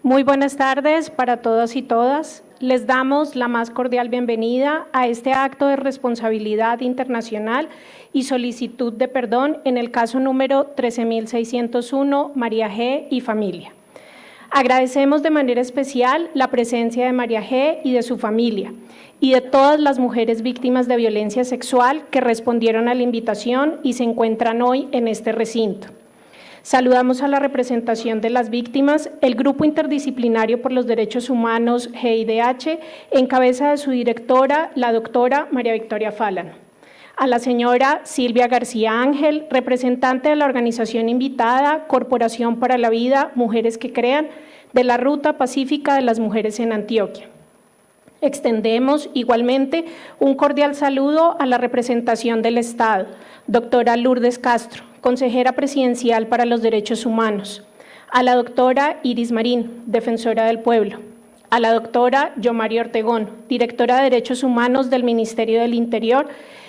Muy buenas tardes para todos y todas. Les damos la más cordial bienvenida a este acto de responsabilidad internacional y solicitud de perdón en el caso número 13.601, María G. y familia. Agradecemos de manera especial la presencia de María G. y de su familia y de todas las mujeres víctimas de violencia sexual que respondieron a la invitación y se encuentran hoy en este recinto. Saludamos a la representación de las víctimas, el Grupo Interdisciplinario por los Derechos Humanos GIDH, en cabeza de su directora, la doctora María Victoria Falan. A la señora Silvia García Ángel, representante de la organización invitada, Corporación para la Vida, Mujeres que Crean, de la Ruta Pacífica de las Mujeres en Antioquia. Extendemos igualmente un cordial saludo a la representación del Estado, doctora Lourdes Castro, consejera presidencial para los derechos humanos, a la doctora Iris Marín, defensora del pueblo, a la doctora Yomari Ortegón, directora de Derechos Humanos del Ministerio del Interior,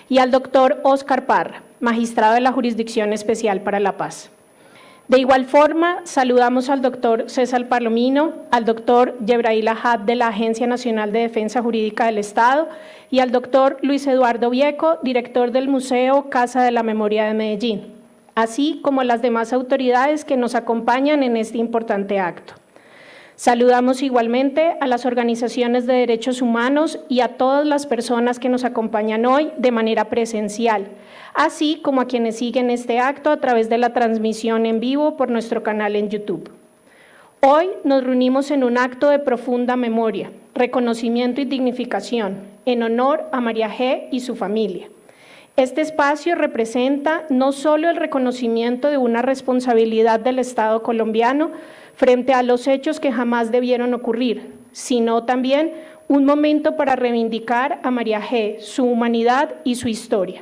y al doctor Óscar Parra, magistrado de la Jurisdicción Especial para la Paz. De igual forma, saludamos al doctor César Palomino, al doctor Yebrail Ahad de la Agencia Nacional de Defensa Jurídica del Estado y al doctor Luis Eduardo Vieco, director del Museo Casa de la Memoria de Medellín, así como las demás autoridades que nos acompañan en este importante acto. Saludamos igualmente a las organizaciones de derechos humanos y a todas las personas que nos acompañan hoy de manera presencial, así como a quienes siguen este acto a través de la transmisión en vivo por nuestro canal en YouTube. Hoy nos reunimos en un acto de profunda memoria, reconocimiento y dignificación en honor a María G. y su familia. Este espacio representa no solo el reconocimiento de una responsabilidad del Estado colombiano frente a los hechos que jamás debieron ocurrir, sino también un momento para reivindicar a María G., su humanidad y su historia.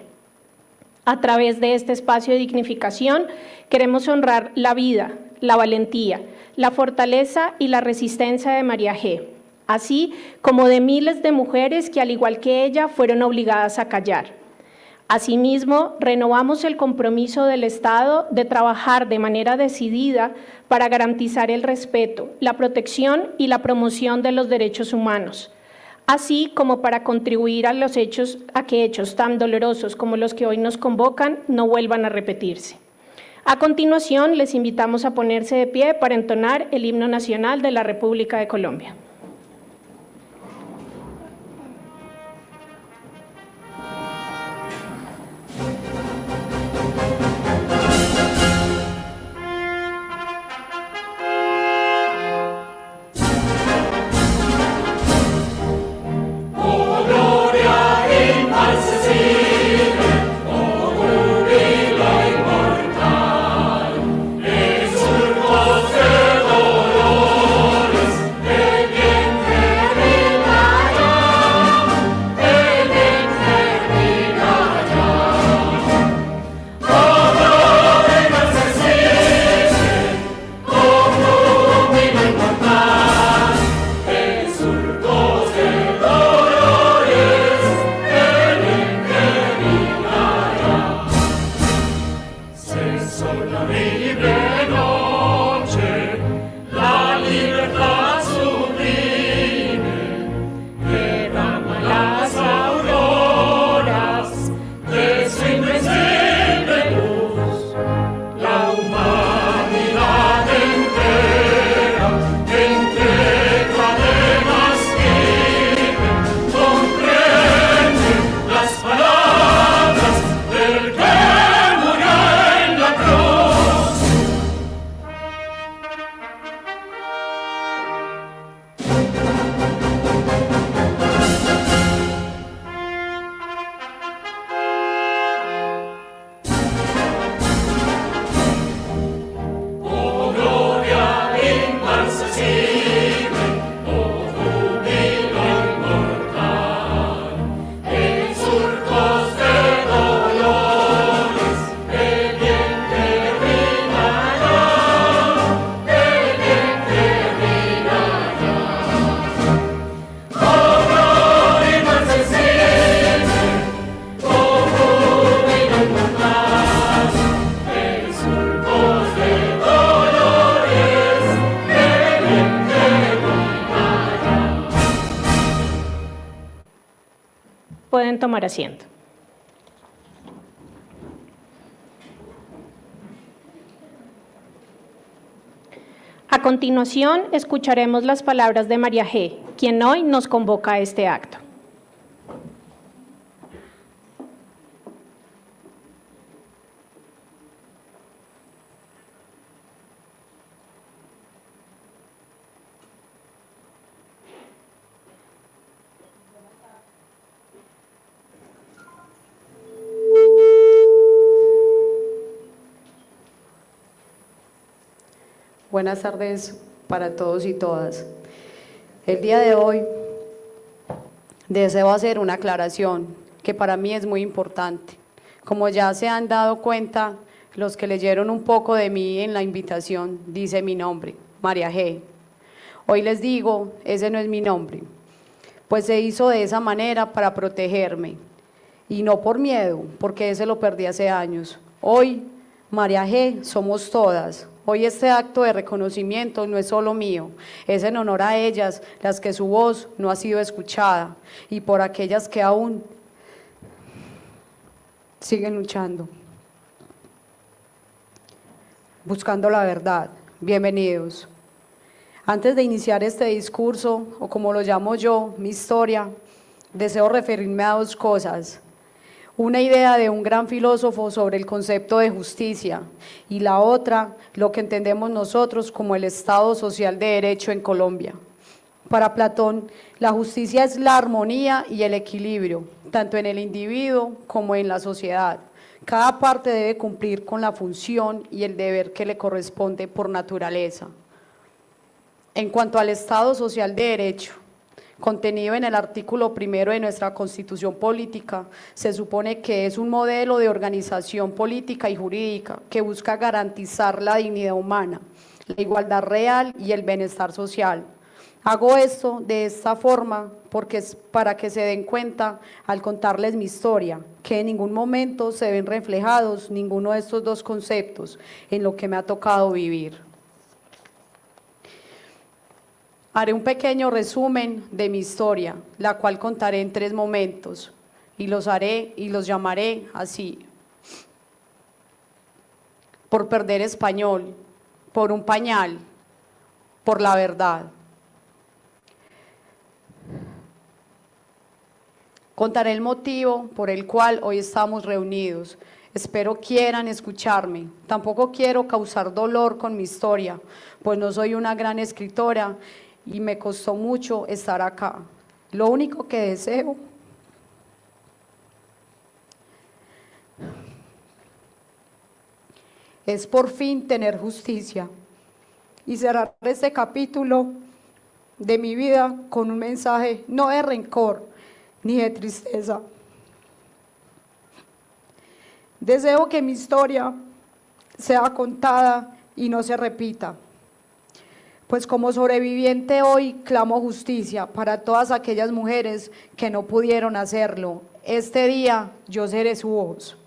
A través de este espacio de dignificación queremos honrar la vida, la valentía, la fortaleza y la resistencia de María G., así como de miles de mujeres que al igual que ella fueron obligadas a callar. Asimismo, renovamos el compromiso del Estado de trabajar de manera decidida para garantizar el respeto, la protección y la promoción de los derechos humanos, así como para contribuir a que hechos tan dolorosos como los que hoy nos convocan no vuelvan a repetirse. A continuación, les invitamos a ponerse de pie para entonar el himno nacional de la República de Colombia. Exultos de dolores, tomar asiento. A continuación, escucharemos las palabras de María G., quien hoy nos convoca a este acto. Buenas tardes para todos y todas. El día de hoy deseo hacer una aclaración que para mí es muy importante. Como ya se han dado cuenta, los que leyeron un poco de mí en la invitación, dice mi nombre, María G. Hoy les digo, ese no es mi nombre, pues se hizo de esa manera para protegerme, y no por miedo, porque ese lo perdí hace años. Hoy, María G. somos todas. Hoy este acto de reconocimiento no es solo mío, es en honor a ellas, las que su voz no ha sido escuchada, y por aquellas que aún siguen luchando, buscando la verdad. Bienvenidos. Antes de iniciar este discurso, o como lo llamo yo, mi historia, deseo referirme a dos cosas. Una idea de un gran filósofo sobre el concepto de justicia, y la otra, lo que entendemos nosotros como el Estado Social de Derecho en Colombia. Para Platón, la justicia es la armonía y el equilibrio, tanto en el individuo como en la sociedad. Cada parte debe cumplir con la función y el deber que le corresponde por naturaleza. En cuanto al Estado Social de Derecho, contenido en el artículo 1 de nuestra Constitución Política, se supone que es un modelo de organización política y jurídica que busca garantizar la dignidad humana, la igualdad real y el bienestar social. Hago esto de esta forma porque es para que se den cuenta al contarles mi historia, que en ningún momento se ven reflejados ninguno de estos dos conceptos en lo que me ha tocado vivir. Haré un pequeño resumen de mi historia, la cual contaré en 3 momentos, y los llamaré así: por perder español, por un pañal, por la verdad. Contaré el motivo por el cual hoy estamos reunidos. Espero quieran escucharme. Tampoco quiero causar dolor con mi historia, pues no soy una gran escritora y me costó mucho estar acá. Lo único que deseo es por fin tener justicia y cerrar este capítulo de mi vida con un mensaje no de rencor ni de tristeza. Deseo que mi historia sea contada y no se repita, pues como sobreviviente hoy clamo justicia para todas aquellas mujeres que no pudieron hacerlo. Este día yo seré su voz.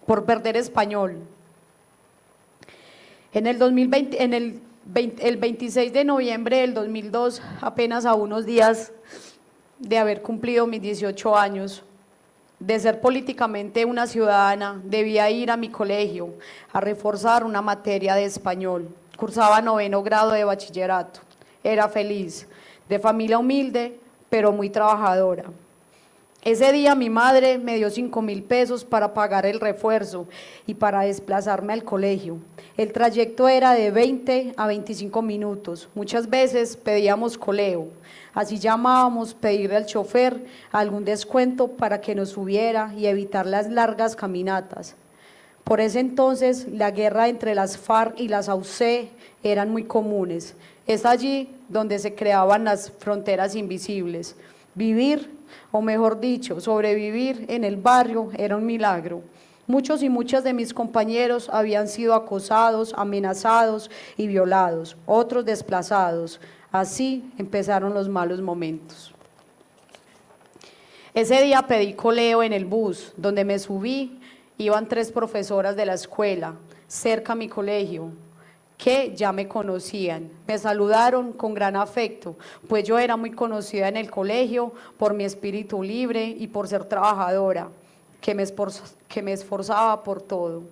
Por perder español. El 26 de noviembre del 2002, apenas a unos días de haber cumplido mis 18 años, de ser políticamente una ciudadana, debía ir a mi colegio a reforzar una materia de español. Cursaba 9º grado de bachillerato. Era feliz, de familia humilde, pero muy trabajadora. Ese día mi madre me dio 5.000 pesos para pagar el refuerzo y para desplazarme al colegio. El trayecto era de 20 a 25 minutos. Muchas veces pedíamos coleo. Así llamábamos pedirle al chofer algún descuento para que nos subiera y evitar las largas caminatas. Por ese entonces, la guerra entre las FARC y las AUC eran muy comunes. Es allí donde se creaban las fronteras invisibles. Vivir, o mejor dicho, sobrevivir en el barrio era un milagro. Muchos y muchas de mis compañeros habían sido acosados, amenazados y violados, otros desplazados. Así empezaron los malos momentos. Ese día pedí coleo en el bus, donde me subí. Iban 3 profesoras de la escuela, cerca a mi colegio, que ya me conocían. Me saludaron con gran afecto, pues yo era muy conocida en el colegio por mi espíritu libre y por ser trabajadora, que me esforzaba por todo.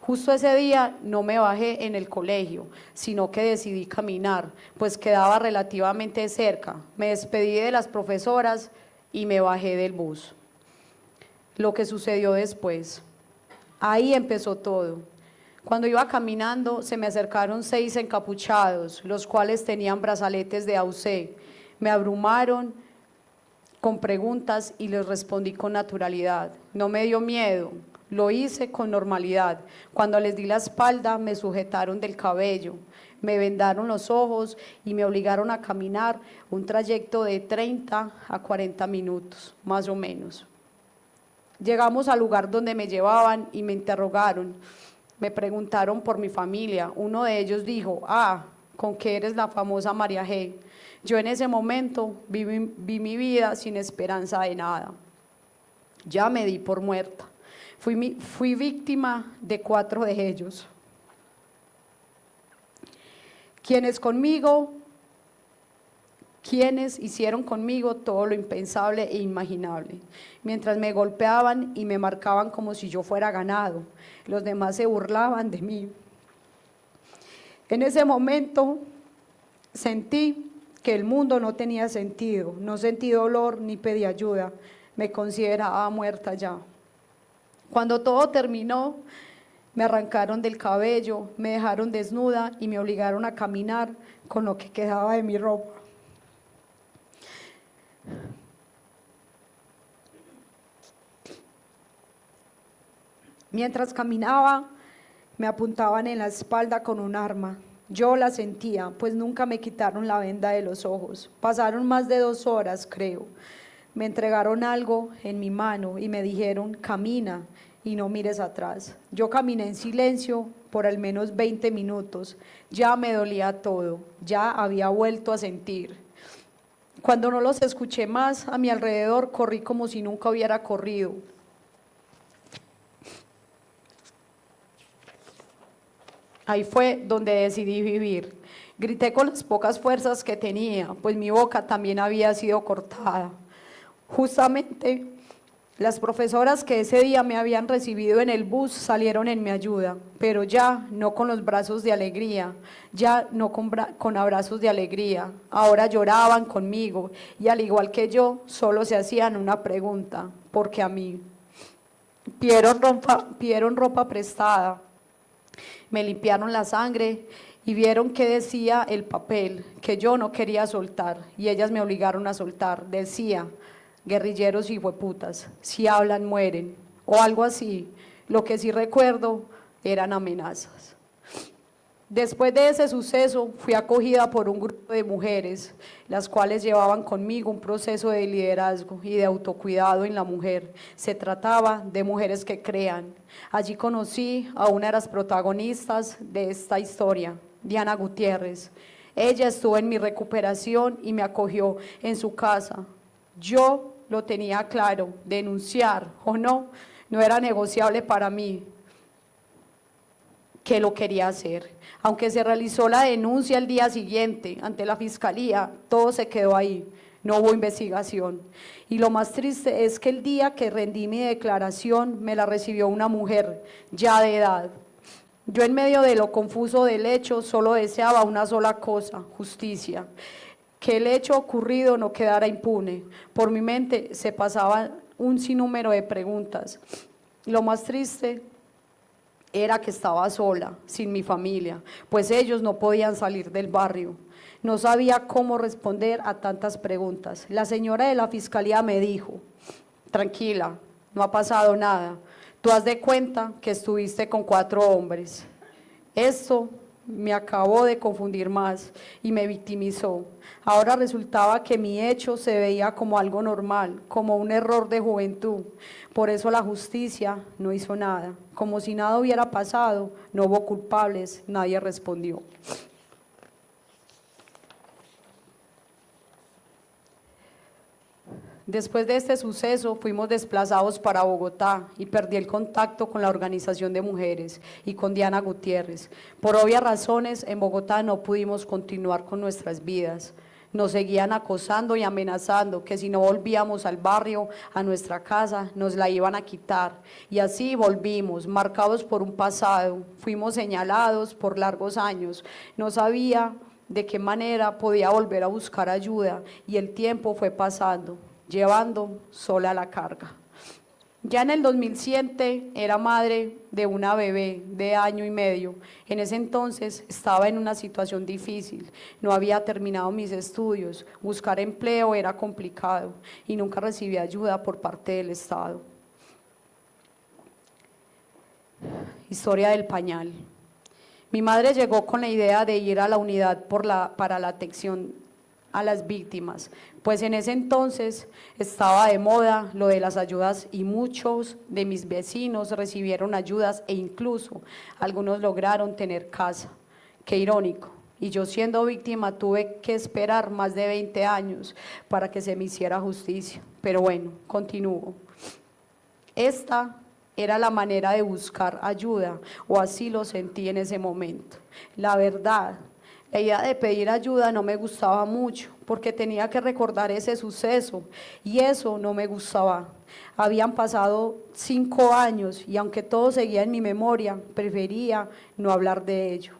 Justo ese día no me bajé en el colegio, sino que decidí caminar, pues quedaba relativamente cerca. Me despedí de las profesoras y me bajé del bus. Lo que sucedió después, ahí empezó todo. Cuando iba caminando se me acercaron 6 encapuchados, los cuales tenían brazaletes de AUC. Me abrumaron con preguntas y les respondí con naturalidad. No me dio miedo, lo hice con normalidad. Cuando les di la espalda me sujetaron del cabello, me vendaron los ojos y me obligaron a caminar un trayecto de 30 a 40 minutos, más o menos. Llegamos al lugar donde me llevaban y me interrogaron. Me preguntaron por mi familia. Uno de ellos dijo, ¿con qué eres la famosa María G? Yo en ese momento vi mi vida sin esperanza de nada. Ya me di por muerta. Fui víctima de 4 de ellos, quienes hicieron conmigo todo lo impensable e imaginable. Mientras me golpeaban y me marcaban como si yo fuera ganado, los demás se burlaban de mí. En ese momento sentí que el mundo no tenía sentido, no sentí dolor ni pedí ayuda, me consideraba muerta ya. Cuando todo terminó, me arrancaron del cabello, me dejaron desnuda y me obligaron a caminar con lo que quedaba de mi ropa. Mientras caminaba, me apuntaban en la espalda con un arma. Yo la sentía, pues nunca me quitaron la venda de los ojos. Pasaron más de 2 horas, creo. Me entregaron algo en mi mano y me dijeron, camina y no mires atrás. Yo caminé en silencio por al menos 20 minutos. Ya me dolía todo, ya había vuelto a sentir. Cuando no los escuché más a mi alrededor, corrí como si nunca hubiera corrido. Ahí fue donde decidí vivir. Grité con las pocas fuerzas que tenía, pues mi boca también había sido cortada. Justamente las profesoras que ese día me habían recibido en el bus salieron en mi ayuda, pero ya no con los brazos de alegría, ya no con abrazos de alegría. Ahora lloraban conmigo y al igual que yo, solo se hacían una pregunta, ¿por qué a mí? Pidieron ropa prestada, me limpiaron la sangre y vieron que decía el papel, que yo no quería soltar y ellas me obligaron a soltar. Decía, guerrilleros y hueputas, si hablan mueren, o algo así. Lo que sí recuerdo eran amenazas. Después de ese suceso fui acogida por un grupo de mujeres, las cuales llevaban conmigo un proceso de liderazgo y de autocuidado en la mujer. Se trataba de mujeres que crean. Allí conocí a una de las protagonistas de esta historia, Diana Gutiérrez. Ella estuvo en mi recuperación y me acogió en su casa. Yo lo tenía claro, denunciar o no era negociable para mí, que lo quería hacer. Aunque se realizó la denuncia el día siguiente ante la fiscalía, todo se quedó ahí, no hubo investigación. Y lo más triste es que el día que rendí mi declaración me la recibió una mujer ya de edad. Yo en medio de lo confuso del hecho solo deseaba una sola cosa, justicia. Que el hecho ocurrido no quedara impune. Por mi mente se pasaban un sinnúmero de preguntas. Lo más triste era que estaba sola, sin mi familia, pues ellos no podían salir del barrio. No sabía cómo responder a tantas preguntas. La señora de la fiscalía me dijo, tranquila, no ha pasado nada. Tú haz de cuenta que estuviste con 4 hombres. Esto me acabó de confundir más y me victimizó. Ahora resultaba que mi hecho se veía como algo normal, como un error de juventud. Por eso la justicia no hizo nada. Como si nada hubiera pasado, no hubo culpables, nadie respondió. Después de este suceso fuimos desplazados para Bogotá y perdí el contacto con la organización de mujeres y con Diana Gutiérrez. Por obvias razones, en Bogotá no pudimos continuar con nuestras vidas. Nos seguían acosando y amenazando que si no volvíamos al barrio, a nuestra casa, nos la iban a quitar. Y así volvimos, marcados por un pasado, fuimos señalados por largos años. No sabía de qué manera podía volver a buscar ayuda y el tiempo fue pasando, llevando sola la carga. Ya en el 2007 era madre de una bebé de 1 año y medio. En ese entonces estaba en una situación difícil, no había terminado mis estudios, buscar empleo era complicado y nunca recibí ayuda por parte del Estado. Historia del pañal. Mi madre llegó con la idea de ir a la unidad para la atención a las víctimas, pues en ese entonces estaba de moda lo de las ayudas y muchos de mis vecinos recibieron ayudas e incluso algunos lograron tener casa. Qué irónico. Y yo siendo víctima tuve que esperar más de 20 años para que se me hiciera justicia. Pero bueno, continúo. Esta era la manera de buscar ayuda, o así lo sentí en ese momento. La verdad, la idea de pedir ayuda no me gustaba mucho, porque tenía que recordar ese suceso, y eso no me gustaba. Habían pasado 5 años, y aunque todo seguía en mi memoria, prefería no hablar de ello.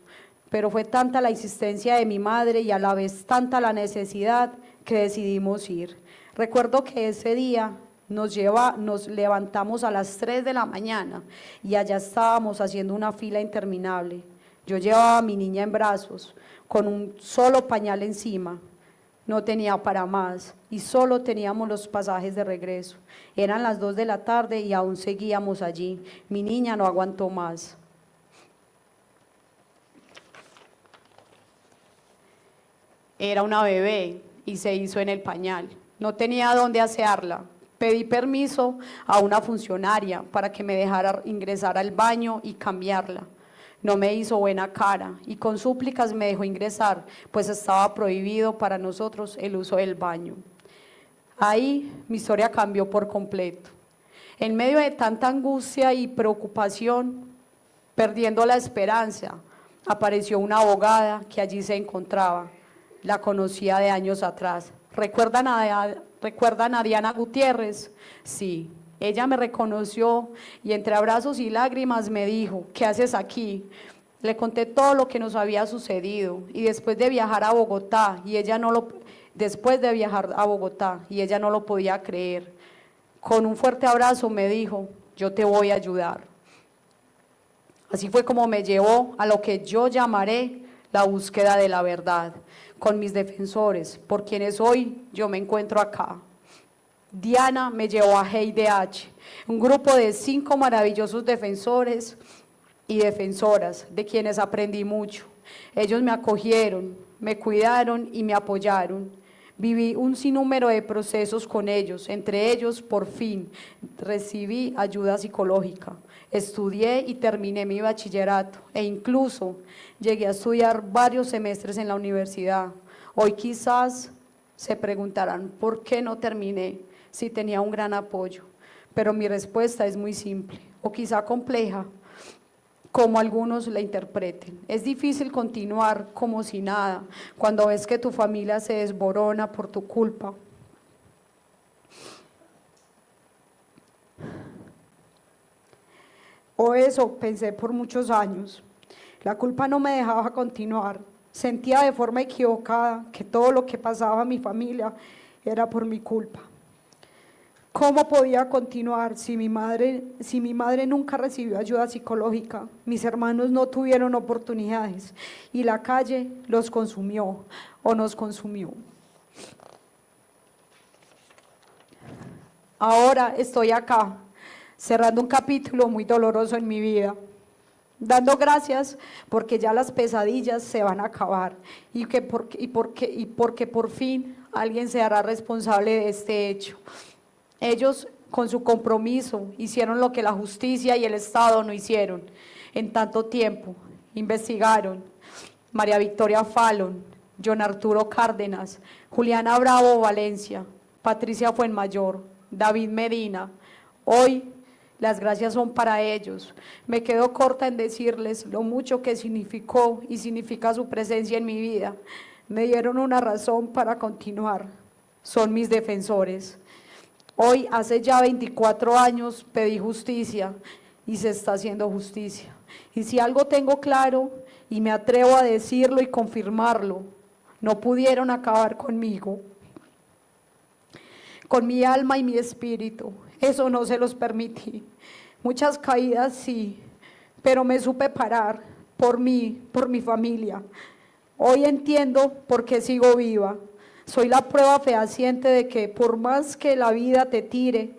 Pero fue tanta la insistencia de mi madre, y a la vez tanta la necesidad, que decidimos ir. Recuerdo que ese día nos levantamos a las 3 de la mañana y allá estábamos haciendo una fila interminable. Yo llevaba a mi niña en brazos, con un solo pañal encima, no tenía para más y solo teníamos los pasajes de regreso. Eran las 2 de la tarde y aún seguíamos allí. Mi niña no aguantó más. Era una bebé y se hizo en el pañal. No tenía dónde asearla. Pedí permiso a una funcionaria para que me dejara ingresar al baño y cambiarla. No me hizo buena cara y con súplicas me dejó ingresar, pues estaba prohibido para nosotros el uso del baño. Ahí mi historia cambió por completo. En medio de tanta angustia y preocupación, perdiendo la esperanza, apareció una abogada que allí se encontraba. La conocía de años atrás. ¿Recuerdan a Diana Gutiérrez? Sí, ella me reconoció y entre abrazos y lágrimas me dijo, ¿qué haces aquí? Le conté todo lo que nos había sucedido y después de viajar a Bogotá, y ella no lo podía creer. Con un fuerte abrazo me dijo, yo te voy a ayudar. Así fue como me llevó a lo que yo llamaré la búsqueda de la verdad, con mis defensores, por quienes hoy yo me encuentro acá. Diana me llevó a GIDH, un grupo de 5 maravillosos defensores y defensoras, de quienes aprendí mucho. Ellos me acogieron, me cuidaron y me apoyaron. Viví un sinnúmero de procesos con ellos, entre ellos, por fin, recibí ayuda psicológica. Estudié y terminé mi bachillerato e incluso llegué a estudiar varios semestres en la universidad. Hoy quizás se preguntarán por qué no terminé si tenía un gran apoyo, pero mi respuesta es muy simple, o quizá compleja, como algunos la interpreten. Es difícil continuar como si nada, cuando ves que tu familia se desborona por tu culpa. O eso pensé por muchos años. La culpa no me dejaba continuar. Sentía de forma equivocada que todo lo que pasaba a mi familia era por mi culpa. ¿Cómo podía continuar si mi madre nunca recibió ayuda psicológica? Mis hermanos no tuvieron oportunidades y la calle los consumió o nos consumió. Ahora estoy acá, cerrando un capítulo muy doloroso en mi vida, dando gracias porque ya las pesadillas se van a acabar y porque por fin alguien se hará responsable de este hecho. Ellos, con su compromiso, hicieron lo que la justicia y el Estado no hicieron en tanto tiempo. Investigaron. María Victoria Fallon, John Arturo Cárdenas, Juliana Bravo Valencia, Patricia Fuenmayor, David Medina. Hoy las gracias son para ellos. Me quedo corta en decirles lo mucho que significó y significa su presencia en mi vida. Me dieron una razón para continuar. Son mis defensores. Hoy, hace ya 24 años, pedí justicia y se está haciendo justicia. Y si algo tengo claro y me atrevo a decirlo y confirmarlo, no pudieron acabar conmigo, con mi alma y mi espíritu. Eso no se los permití. Muchas caídas sí, pero me supe parar por mí, por mi familia. Hoy entiendo por qué sigo viva. Soy la prueba fehaciente de que por más que la vida te tire,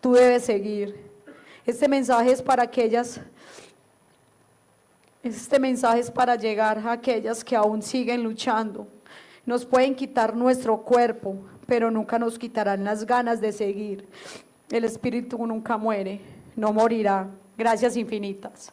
tú debes seguir. Este mensaje es para llegar a aquellas que aún siguen luchando. Nos pueden quitar nuestro cuerpo, pero nunca nos quitarán las ganas de seguir. El espíritu nunca muere, no morirá. Gracias infinitas.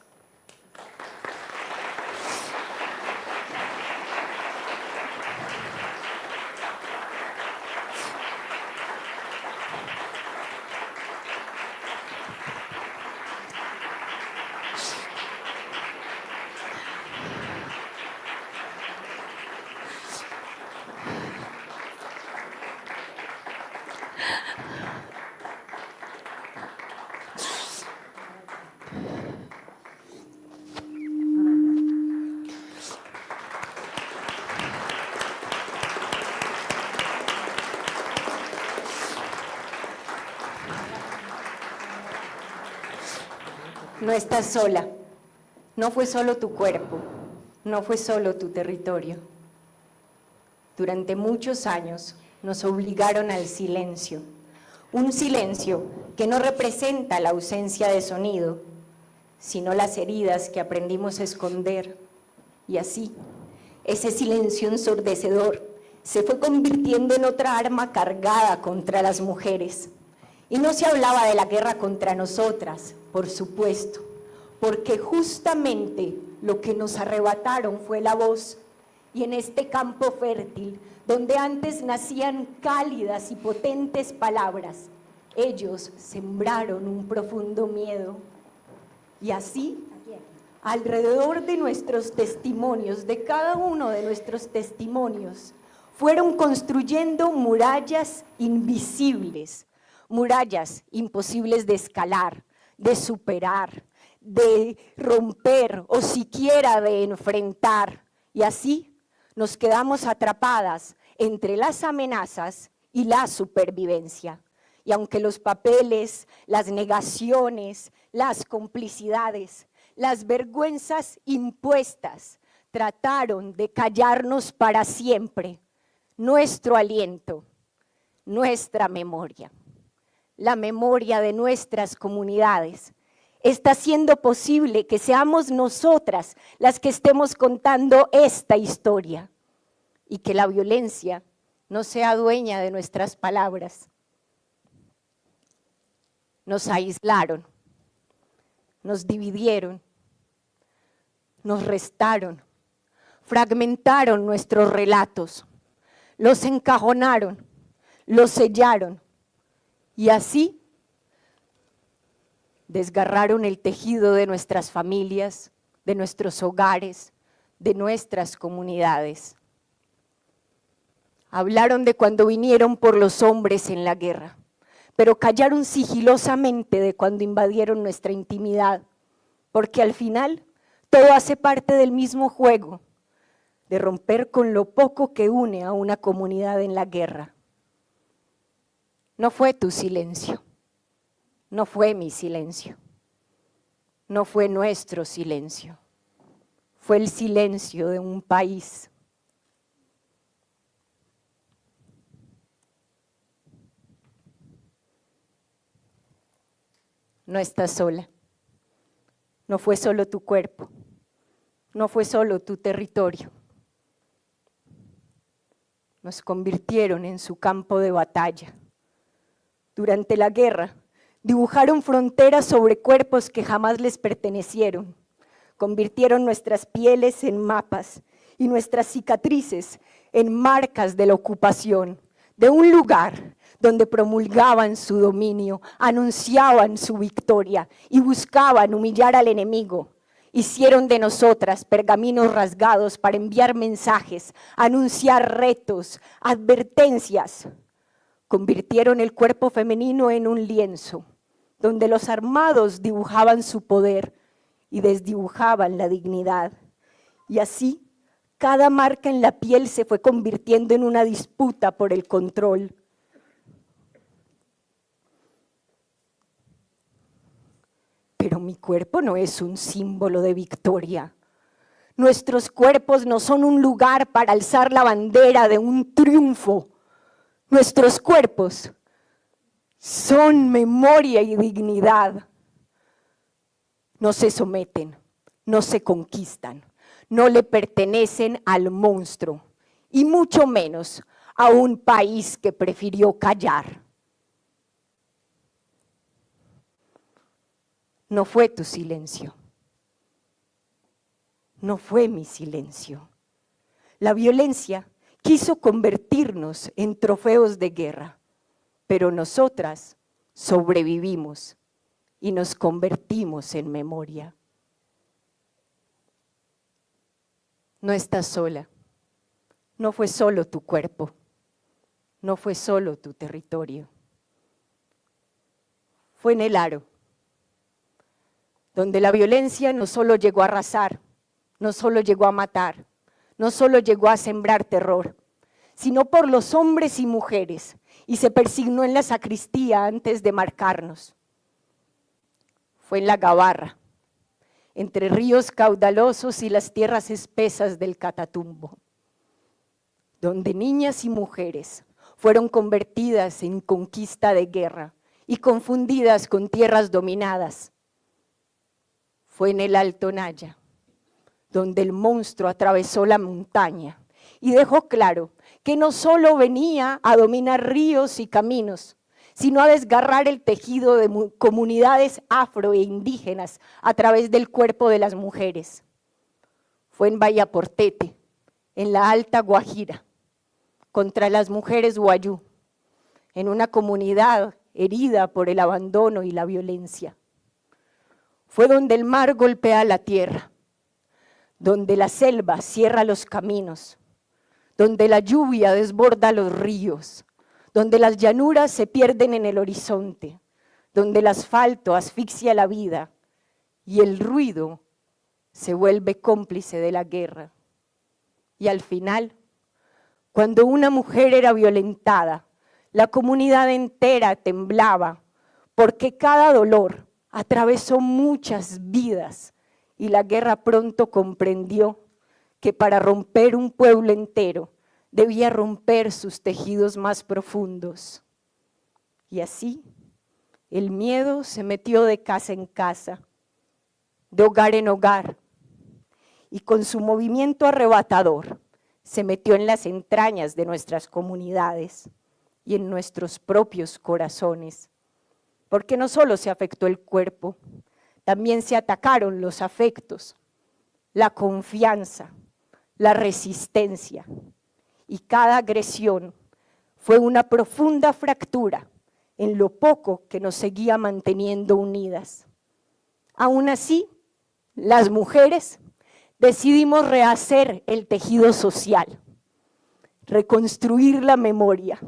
No estás sola, no fue solo tu cuerpo, no fue solo tu territorio. Durante muchos años nos obligaron al silencio, un silencio que no representa la ausencia de sonido, sino las heridas que aprendimos a esconder. Y así, ese silencio ensordecedor se fue convirtiendo en otra arma cargada contra las mujeres. Y no se hablaba de la guerra contra nosotras, por supuesto, porque justamente lo que nos arrebataron fue la voz. Y en este campo fértil, donde antes nacían cálidas y potentes palabras, ellos sembraron un profundo miedo. Y así, alrededor de nuestros testimonios, de cada uno de nuestros testimonios, fueron construyendo murallas invisibles, murallas imposibles de escalar, de superar, de romper o siquiera de enfrentar. Y así nos quedamos atrapadas entre las amenazas y la supervivencia. Y aunque los papeles, las negaciones, las complicidades, las vergüenzas impuestas trataron de callarnos para siempre, nuestro aliento, nuestra memoria, la memoria de nuestras comunidades, está haciendo posible que seamos nosotras las que estemos contando esta historia y que la violencia no sea dueña de nuestras palabras. Nos aislaron, nos dividieron, nos restaron, fragmentaron nuestros relatos, los encajonaron, los sellaron y así desgarraron el tejido de nuestras familias, de nuestros hogares, de nuestras comunidades. Hablaron de cuando vinieron por los hombres en la guerra, pero callaron sigilosamente de cuando invadieron nuestra intimidad, porque al final todo hace parte del mismo juego, de romper con lo poco que une a una comunidad en la guerra. No fue tu silencio, no fue mi silencio, no fue nuestro silencio, fue el silencio de un país. No estás sola, no fue solo tu cuerpo, no fue solo tu territorio. Nos convirtieron en su campo de batalla. Durante la guerra, dibujaron fronteras sobre cuerpos que jamás les pertenecieron. Convirtieron nuestras pieles en mapas y nuestras cicatrices en marcas de la ocupación, de un lugar donde promulgaban su dominio, anunciaban su victoria y buscaban humillar al enemigo. Hicieron de nosotras pergaminos rasgados para enviar mensajes, anunciar retos, advertencias. Convirtieron el cuerpo femenino en un lienzo, donde los armados dibujaban su poder y desdibujaban la dignidad. Y así, cada marca en la piel se fue convirtiendo en una disputa por el control. Pero mi cuerpo no es un símbolo de victoria. Nuestros cuerpos no son un lugar para alzar la bandera de un triunfo. Nuestros cuerpos son memoria y dignidad. No se someten, no se conquistan, no le pertenecen al monstruo, y mucho menos a un país que prefirió callar. No fue tu silencio, no fue mi silencio. La violencia quiso convertirnos en trofeos de guerra, pero nosotras sobrevivimos y nos convertimos en memoria. No estás sola, no fue solo tu cuerpo, no fue solo tu territorio. Fue en el Aro, donde la violencia no solo llegó a arrasar, no solo llegó a matar, no solo llegó a sembrar terror, sino por los hombres y mujeres, y se persignó en la sacristía antes de marcarnos. Fue en la Gabarra, entre ríos caudalosos y las tierras espesas del Catatumbo, donde niñas y mujeres fueron convertidas en conquista de guerra y confundidas con tierras dominadas. Fue en el Alto Naya, donde el monstruo atravesó la montaña y dejó claro que no solo venía a dominar ríos y caminos, sino a desgarrar el tejido de comunidades afro e indígenas a través del cuerpo de las mujeres. Fue en Vallaportete, en la Alta Guajira, contra las mujeres guayú, en una comunidad herida por el abandono y la violencia. Fue donde el mar golpea la tierra, donde la selva cierra los caminos, donde la lluvia desborda los ríos, donde las llanuras se pierden en el horizonte, donde el asfalto asfixia la vida y el ruido se vuelve cómplice de la guerra. Y al final, cuando una mujer era violentada, la comunidad entera temblaba, porque cada dolor atravesó muchas vidas y la guerra pronto comprendió que para romper un pueblo entero debía romper sus tejidos más profundos. Y así, el miedo se metió de casa en casa, de hogar en hogar, y con su movimiento arrebatador se metió en las entrañas de nuestras comunidades y en nuestros propios corazones, porque no solo se afectó el cuerpo, también se atacaron los afectos, la confianza, la resistencia, y cada agresión fue una profunda fractura en lo poco que nos seguía manteniendo unidas. Aún así, las mujeres decidimos rehacer el tejido social, reconstruir la memoria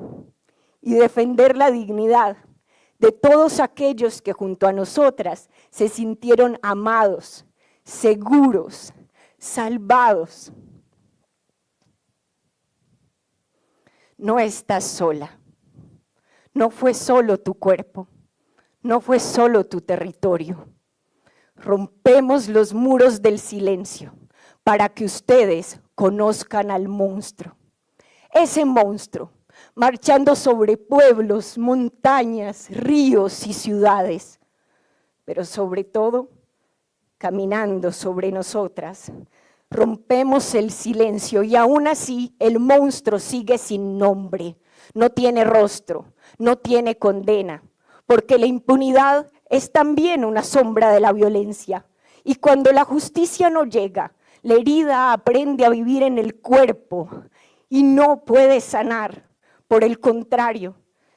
y defender la dignidad de todos aquellos que junto a nosotras se sintieron amados, seguros, salvados. No estás sola, no fue solo tu cuerpo, no fue solo tu territorio. Rompemos los muros del silencio para que ustedes conozcan al monstruo. Ese monstruo, marchando sobre pueblos, montañas, ríos y ciudades, pero sobre todo, caminando sobre nosotras. Rompemos el silencio y aún así el monstruo sigue sin nombre, no tiene rostro, no tiene condena, porque la impunidad es también una sombra de la violencia. Y cuando la justicia no llega, la herida aprende a vivir en el cuerpo y no puede sanar. Por el contrario,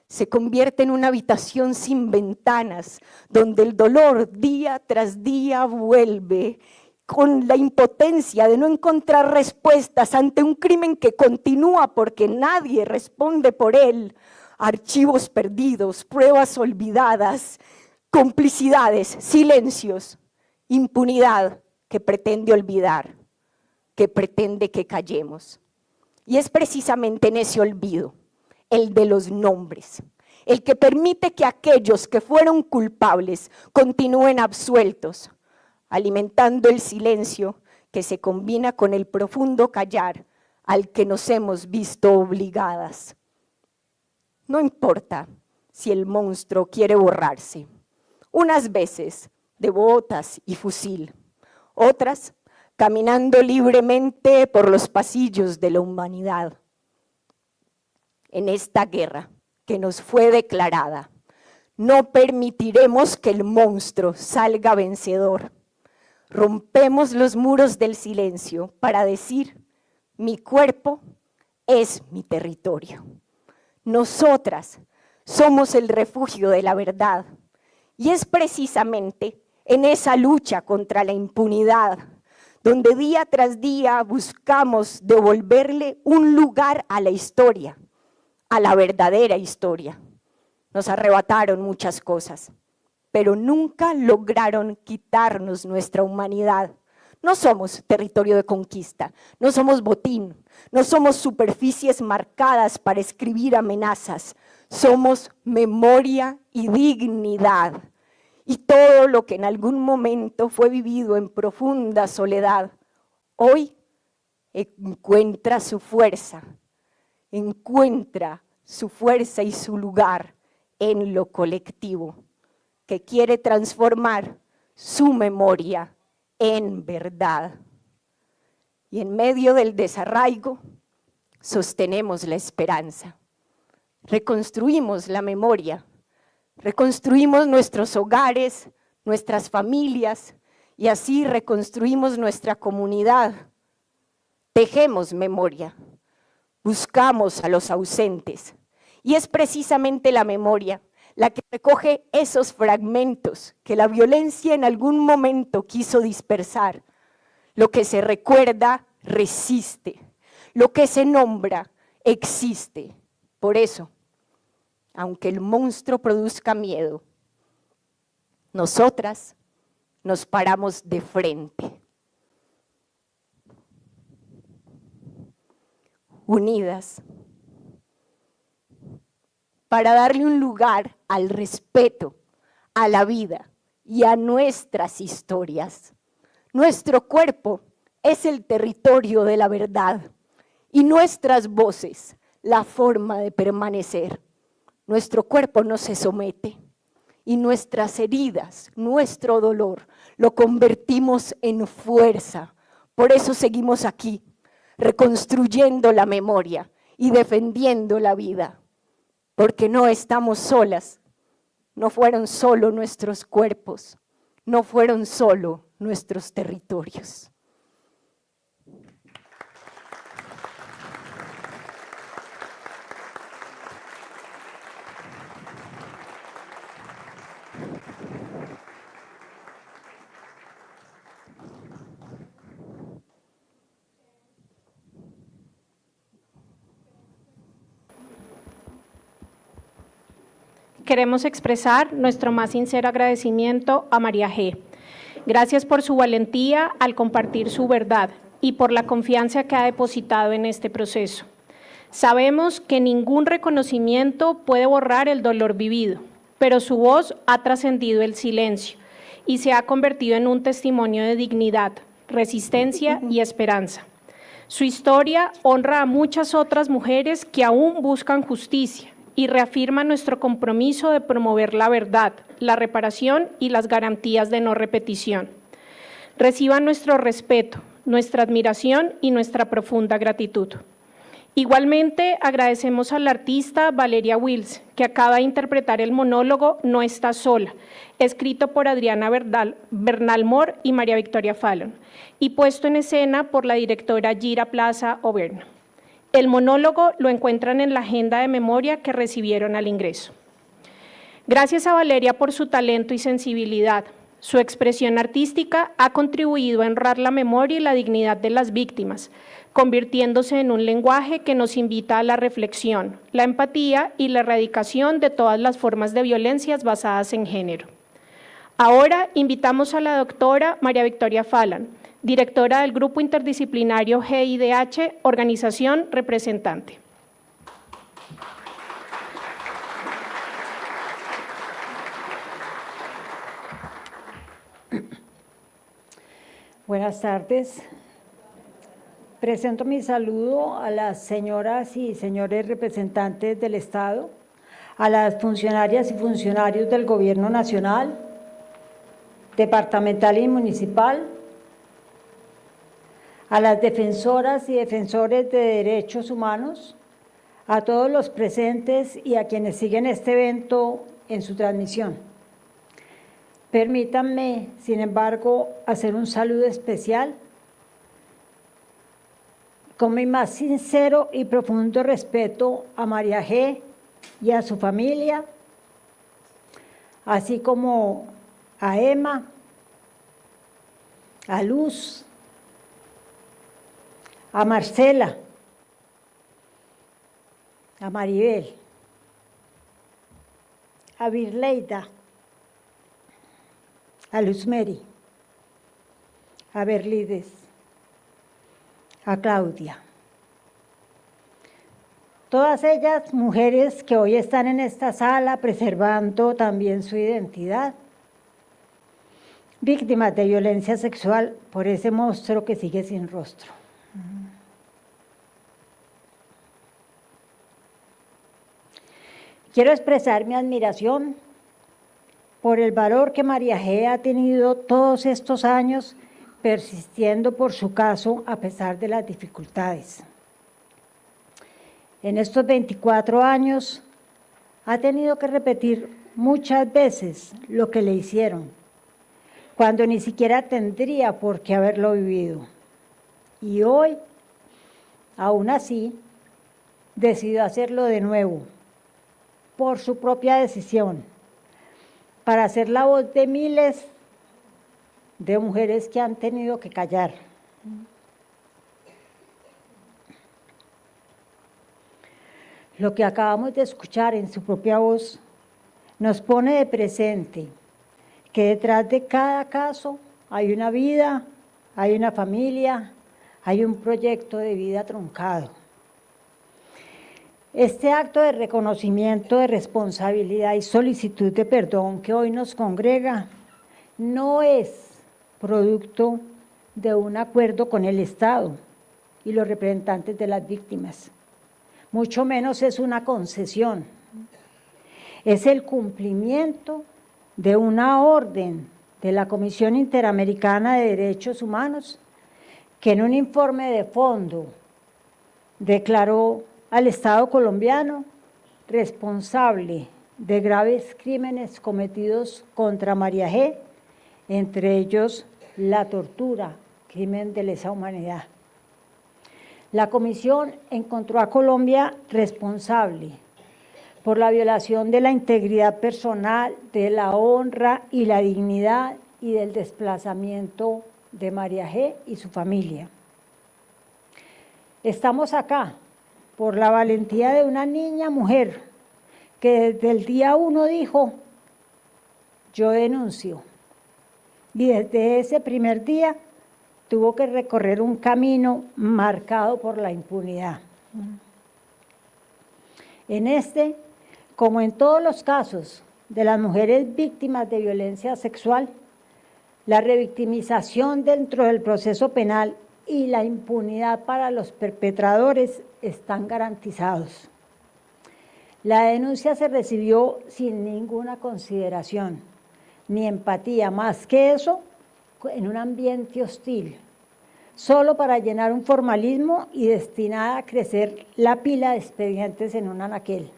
se convierte en una habitación sin ventanas, donde el dolor día tras día vuelve, con la impotencia de no encontrar respuestas ante un crimen que continúa porque nadie responde por él, archivos perdidos, pruebas olvidadas, complicidades, silencios, impunidad que pretende olvidar, que pretende que callemos. Y es precisamente en ese olvido, el de los nombres, el que permite que aquellos que fueron culpables continúen absueltos, alimentando el silencio que se combina con el profundo callar al que nos hemos visto obligadas. No importa si el monstruo quiere borrarse, unas veces de botas y fusil, otras caminando libremente por los pasillos de la humanidad. En esta guerra que nos fue declarada, no permitiremos que el monstruo salga vencedor. Rompemos los muros del silencio para decir, mi cuerpo es mi territorio. Nosotras somos el refugio de la verdad y es precisamente en esa lucha contra la impunidad donde día tras día buscamos devolverle un lugar a la historia, a la verdadera historia. Nos arrebataron muchas cosas, pero nunca lograron quitarnos nuestra humanidad. No somos territorio de conquista, no somos botín, no somos superficies marcadas para escribir amenazas, somos memoria y dignidad. Y todo lo que en algún momento fue vivido en profunda soledad, hoy encuentra su fuerza y su lugar en lo colectivo, que quiere transformar su memoria en verdad. Y en medio del desarraigo, sostenemos la esperanza, reconstruimos la memoria, reconstruimos nuestros hogares, nuestras familias, y así reconstruimos nuestra comunidad. Tejemos memoria, buscamos a los ausentes, y es precisamente la memoria la que recoge esos fragmentos que la violencia en algún momento quiso dispersar. Lo que se recuerda resiste, lo que se nombra existe. Por eso, aunque el monstruo produzca miedo, nosotras nos paramos de frente, unidas, para darle un lugar al respeto, a la vida y a nuestras historias. Nuestro cuerpo es el territorio de la verdad y nuestras voces la forma de permanecer. Nuestro cuerpo no se somete y nuestras heridas, nuestro dolor, lo convertimos en fuerza. Por eso seguimos aquí, reconstruyendo la memoria y defendiendo la vida. Porque no estamos solas, no fueron solo nuestros cuerpos, no fueron solo nuestros territorios. Queremos expresar nuestro más sincero agradecimiento a María G. Gracias por su valentía al compartir su verdad y por la confianza que ha depositado en este proceso. Sabemos que ningún reconocimiento puede borrar el dolor vivido, pero su voz ha trascendido el silencio y se ha convertido en un testimonio de dignidad, resistencia y esperanza. Su historia honra a muchas otras mujeres que aún buscan justicia y reafirma nuestro compromiso de promover la verdad, la reparación y las garantías de no repetición. Reciban nuestro respeto, nuestra admiración y nuestra profunda gratitud. Igualmente, agradecemos a la artista Valeria Wills, que acaba de interpretar el monólogo No estás sola, escrito por Adriana Bernal Moore y María Victoria Fallon, y puesto en escena por la directora Gira Plaza Oberno. El monólogo lo encuentran en la agenda de memoria que recibieron al ingreso. Gracias a Valeria por su talento y sensibilidad. Su expresión artística ha contribuido a honrar la memoria y la dignidad de las víctimas, convirtiéndose en un lenguaje que nos invita a la reflexión, la empatía y la erradicación de todas las formas de violencias basadas en género. Ahora invitamos a la doctora María Victoria Falan, directora del Grupo Interdisciplinario GIDH, organización representante. Buenas tardes. Presento mi saludo a las señoras y señores representantes del Estado, a las funcionarias y funcionarios del Gobierno Nacional, departamental y municipal, a las defensoras y defensores de derechos humanos, a todos los presentes y a quienes siguen este evento en su transmisión. Permítanme, sin embargo, hacer un saludo especial con mi más sincero y profundo respeto a María G. y a su familia, así como a Emma, a Luz, a Marcela, a Maribel, a Virleida, a Luzmeri, a Berlides, a Claudia. Todas ellas mujeres que hoy están en esta sala preservando también su identidad, víctimas de violencia sexual por ese monstruo que sigue sin rostro. Quiero expresar mi admiración por el valor que María G. ha tenido todos estos años persistiendo por su caso a pesar de las dificultades. En estos 24 años ha tenido que repetir muchas veces lo que le hicieron, cuando ni siquiera tendría por qué haberlo vivido. Y hoy, aún así, decidió hacerlo de nuevo, por su propia decisión, para ser la voz de miles de mujeres que han tenido que callar. Lo que acabamos de escuchar en su propia voz nos pone de presente que detrás de cada caso hay una vida, hay una familia, hay un proyecto de vida truncado. Este acto de reconocimiento de responsabilidad y solicitud de perdón que hoy nos congrega no es producto de un acuerdo con el Estado y los representantes de las víctimas, mucho menos es una concesión, es el cumplimiento de una orden de la Comisión Interamericana de Derechos Humanos que en un informe de fondo declaró al Estado colombiano responsable de graves crímenes cometidos contra María G., entre ellos la tortura, crimen de lesa humanidad. La Comisión encontró a Colombia responsable por la violación de la integridad personal, de la honra y la dignidad y del desplazamiento de María G. y su familia. Estamos acá por la valentía de una niña mujer que desde el día 1 dijo, yo denuncio. Y desde ese primer día tuvo que recorrer un camino marcado por la impunidad. En este, como en todos los casos de las mujeres víctimas de violencia sexual, la revictimización dentro del proceso penal y la impunidad para los perpetradores están garantizados. La denuncia se recibió sin ninguna consideración, ni empatía, más que eso, en un ambiente hostil, solo para llenar un formalismo y destinada a crecer la pila de expedientes en un anaquel.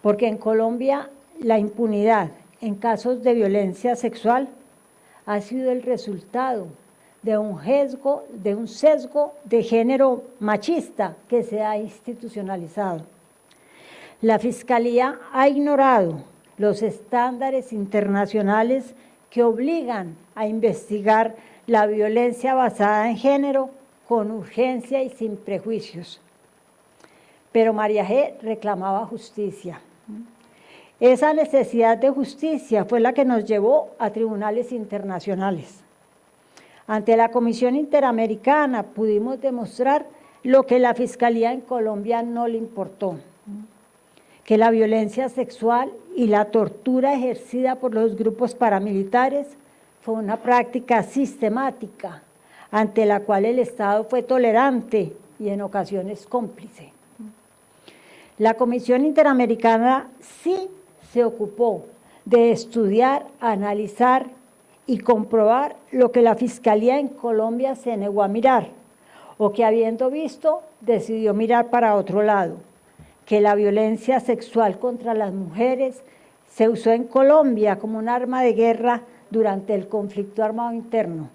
Porque en Colombia la impunidad en casos de violencia sexual ha sido el resultado de un sesgo de género machista que se ha institucionalizado. La Fiscalía ha ignorado los estándares internacionales que obligan a investigar la violencia basada en género con urgencia y sin prejuicios. Pero María G. reclamaba justicia. Esa necesidad de justicia fue la que nos llevó a tribunales internacionales. Ante la Comisión Interamericana pudimos demostrar lo que la Fiscalía en Colombia no le importó, que la violencia sexual y la tortura ejercida por los grupos paramilitares fue una práctica sistemática ante la cual el Estado fue tolerante y en ocasiones cómplice. La Comisión Interamericana sí se ocupó de estudiar, analizar y comprobar lo que la Fiscalía en Colombia se negó a mirar, o que habiendo visto, decidió mirar para otro lado, que la violencia sexual contra las mujeres se usó en Colombia como un arma de guerra durante el conflicto armado interno,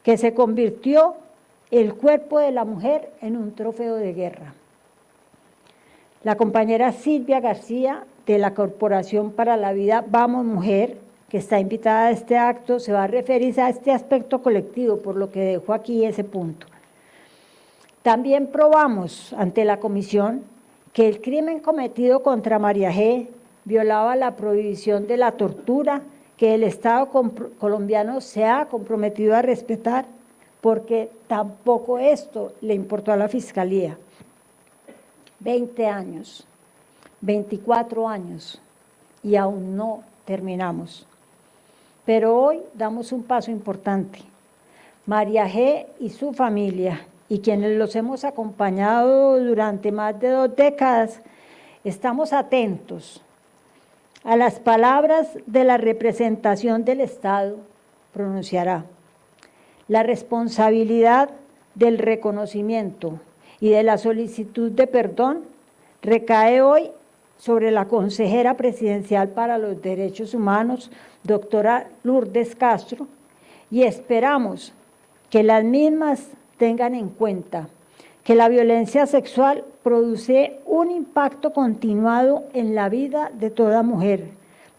que se convirtió el cuerpo de la mujer en un trofeo de guerra. La compañera Silvia García, de la Corporación para la Vida Vamos Mujer, que está invitada a este acto, se va a referir a este aspecto colectivo, por lo que dejo aquí ese punto. También probamos ante la comisión que el crimen cometido contra María G. violaba la prohibición de la tortura que el Estado colombiano se ha comprometido a respetar, porque tampoco esto le importó a la Fiscalía. 20 años, 24 años y aún no terminamos. Pero hoy damos un paso importante. María G. y su familia, y quienes los hemos acompañado durante más de 2 décadas, estamos atentos a las palabras de la representación del Estado pronunciará. La responsabilidad del reconocimiento y de la solicitud de perdón recae hoy sobre la consejera presidencial para los derechos humanos, doctora Lourdes Castro, y esperamos que las mismas tengan en cuenta que la violencia sexual produce un impacto continuado en la vida de toda mujer,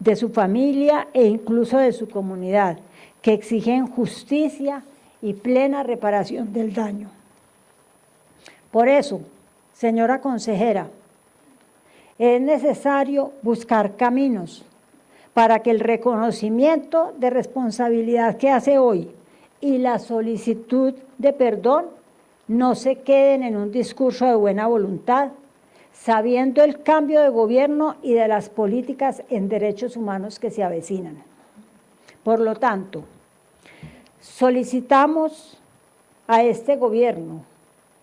de su familia e incluso de su comunidad, que exigen justicia y plena reparación del daño. Por eso, señora consejera, es necesario buscar caminos para que el reconocimiento de responsabilidad que hace hoy y la solicitud de perdón no se queden en un discurso de buena voluntad, sabiendo el cambio de gobierno y de las políticas en derechos humanos que se avecinan. Por lo tanto, solicitamos a este gobierno,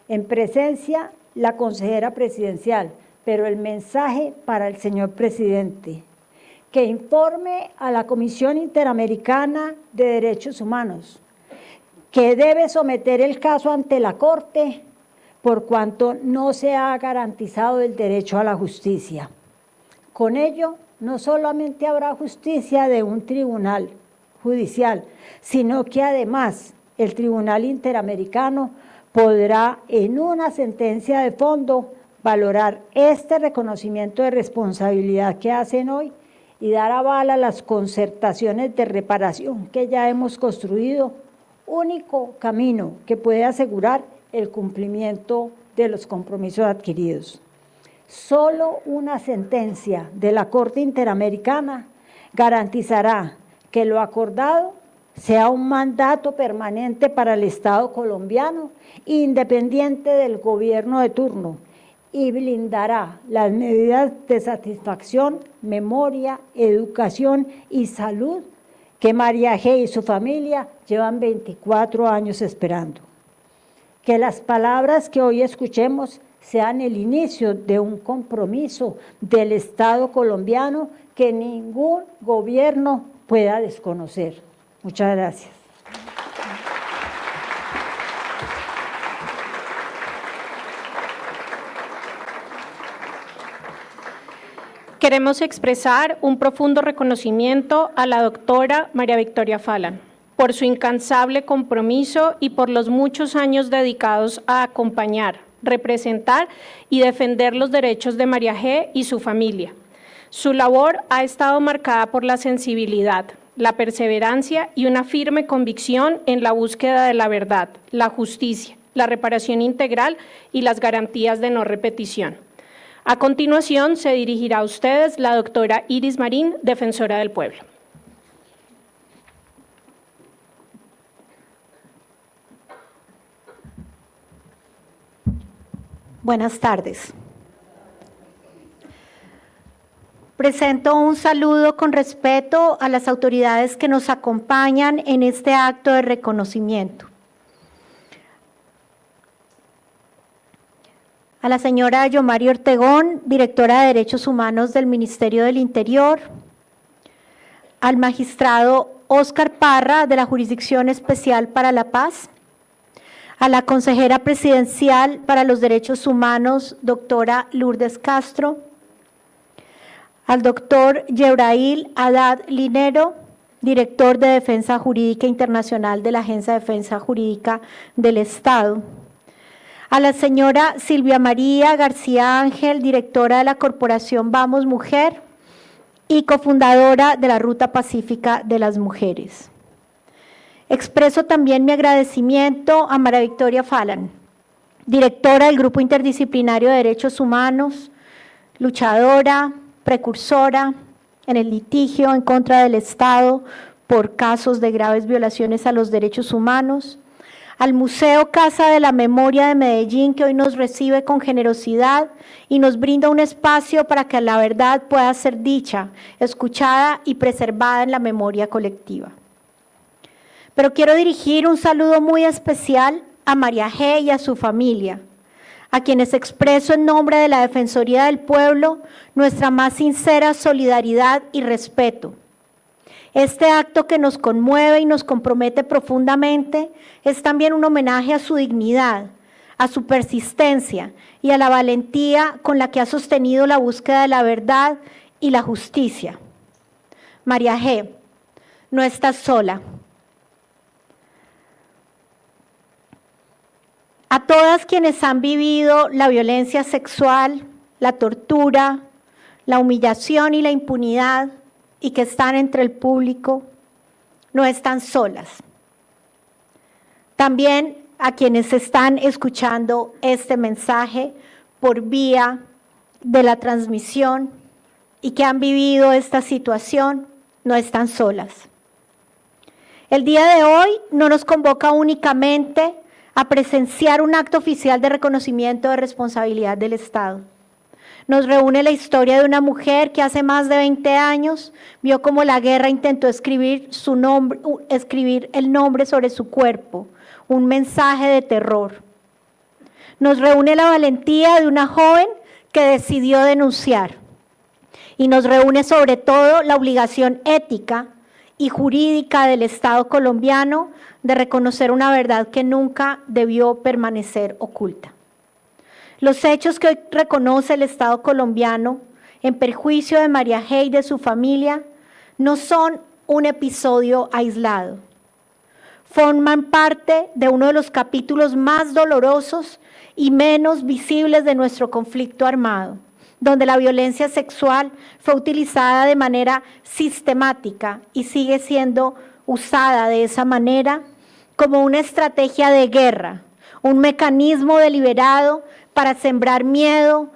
en presencia la consejera presidencial, pero el mensaje para el señor presidente, que informe a la Comisión Interamericana de Derechos Humanos, que debe someter el caso ante la Corte por cuanto no se ha garantizado el derecho a la justicia. Con ello, no solamente habrá justicia de un tribunal judicial, sino que además el Tribunal Interamericano podrá en una sentencia de fondo valorar este reconocimiento de responsabilidad que hacen hoy y dar aval a las concertaciones de reparación que ya hemos construido, único camino que puede asegurar el cumplimiento de los compromisos adquiridos. Solo una sentencia de la Corte Interamericana garantizará que lo acordado sea un mandato permanente para el Estado colombiano, independiente del gobierno de turno, y blindará las medidas de satisfacción, memoria, educación y salud que María G. y su familia llevan 24 años esperando. Que las palabras que hoy escuchemos sean el inicio de un compromiso del Estado colombiano que ningún gobierno pueda desconocer. Muchas gracias. Queremos expresar un profundo reconocimiento a la doctora María Victoria Falan. por su incansable compromiso y por los muchos años dedicados a acompañar, representar y defender los derechos de María G. y su familia. Su labor ha estado marcada por la sensibilidad, la perseverancia y una firme convicción en la búsqueda de la verdad, la justicia, la reparación integral y las garantías de no repetición. A continuación, se dirigirá a ustedes la doctora Iris Marín, defensora del pueblo. Buenas tardes. Presento un saludo con respeto a las autoridades que nos acompañan en este acto de reconocimiento. A la señora Yomari Ortegón, directora de Derechos Humanos del Ministerio del Interior, al magistrado Óscar Parra, de la Jurisdicción Especial para la Paz, a la consejera presidencial para los Derechos Humanos, doctora Lourdes Castro, al doctor Yebrail Haddad Linero, director de Defensa Jurídica Internacional de la Agencia de Defensa Jurídica del Estado, a la señora Silvia María García Ángel, directora de la Corporación Vamos Mujer y cofundadora de la Ruta Pacífica de las Mujeres. Expreso también mi agradecimiento a María Victoria Falan, directora del Grupo Interdisciplinario de Derechos Humanos, luchadora, precursora en el litigio en contra del Estado por casos de graves violaciones a los derechos humanos, al Museo Casa de la Memoria de Medellín, que hoy nos recibe con generosidad y nos brinda un espacio para que la verdad pueda ser dicha, escuchada y preservada en la memoria colectiva. Pero quiero dirigir un saludo muy especial a María G. y a su familia, a quienes expreso en nombre de la Defensoría del Pueblo nuestra más sincera solidaridad y respeto. Este acto que nos conmueve y nos compromete profundamente es también un homenaje a su dignidad, a su persistencia y a la valentía con la que ha sostenido la búsqueda de la verdad y la justicia. María G., no estás sola. A todas quienes han vivido la violencia sexual, la tortura, la humillación y la impunidad y que están entre el público, no están solas. También a quienes están escuchando este mensaje por vía de la transmisión y que han vivido esta situación, no están solas. El día de hoy no nos convoca únicamente a presenciar un acto oficial de reconocimiento de responsabilidad del Estado. Nos reúne la historia de una mujer que hace más de 20 años vio cómo la guerra intentó escribir el nombre sobre su cuerpo, un mensaje de terror. Nos reúne la valentía de una joven que decidió denunciar. Y nos reúne sobre todo la obligación ética y jurídica del Estado colombiano de reconocer una verdad que nunca debió permanecer oculta. Los hechos que hoy reconoce el Estado colombiano en perjuicio de María G. y de su familia no son un episodio aislado. Forman parte de uno de los capítulos más dolorosos y menos visibles de nuestro conflicto armado, donde la violencia sexual fue utilizada de manera sistemática y sigue siendo usada de esa manera como una estrategia de guerra, un mecanismo deliberado para sembrar miedo,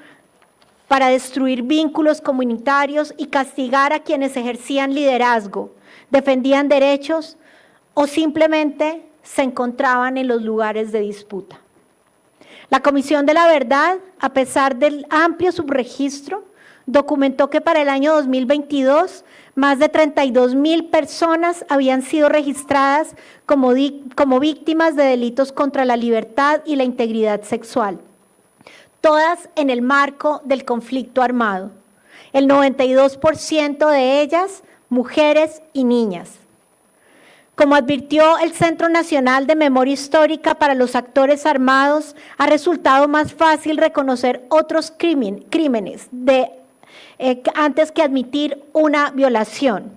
para destruir vínculos comunitarios y castigar a quienes ejercían liderazgo, defendían derechos o simplemente se encontraban en los lugares de disputa. La Comisión de la Verdad, a pesar del amplio subregistro, documentó que para el año 2022 más de 32,000 personas habían sido registradas como víctimas de delitos contra la libertad y la integridad sexual, todas en el marco del conflicto armado. El 92% de ellas, mujeres y niñas. Como advirtió el Centro Nacional de Memoria Histórica para los Actores Armados, ha resultado más fácil reconocer otros crímenes antes que admitir una violación.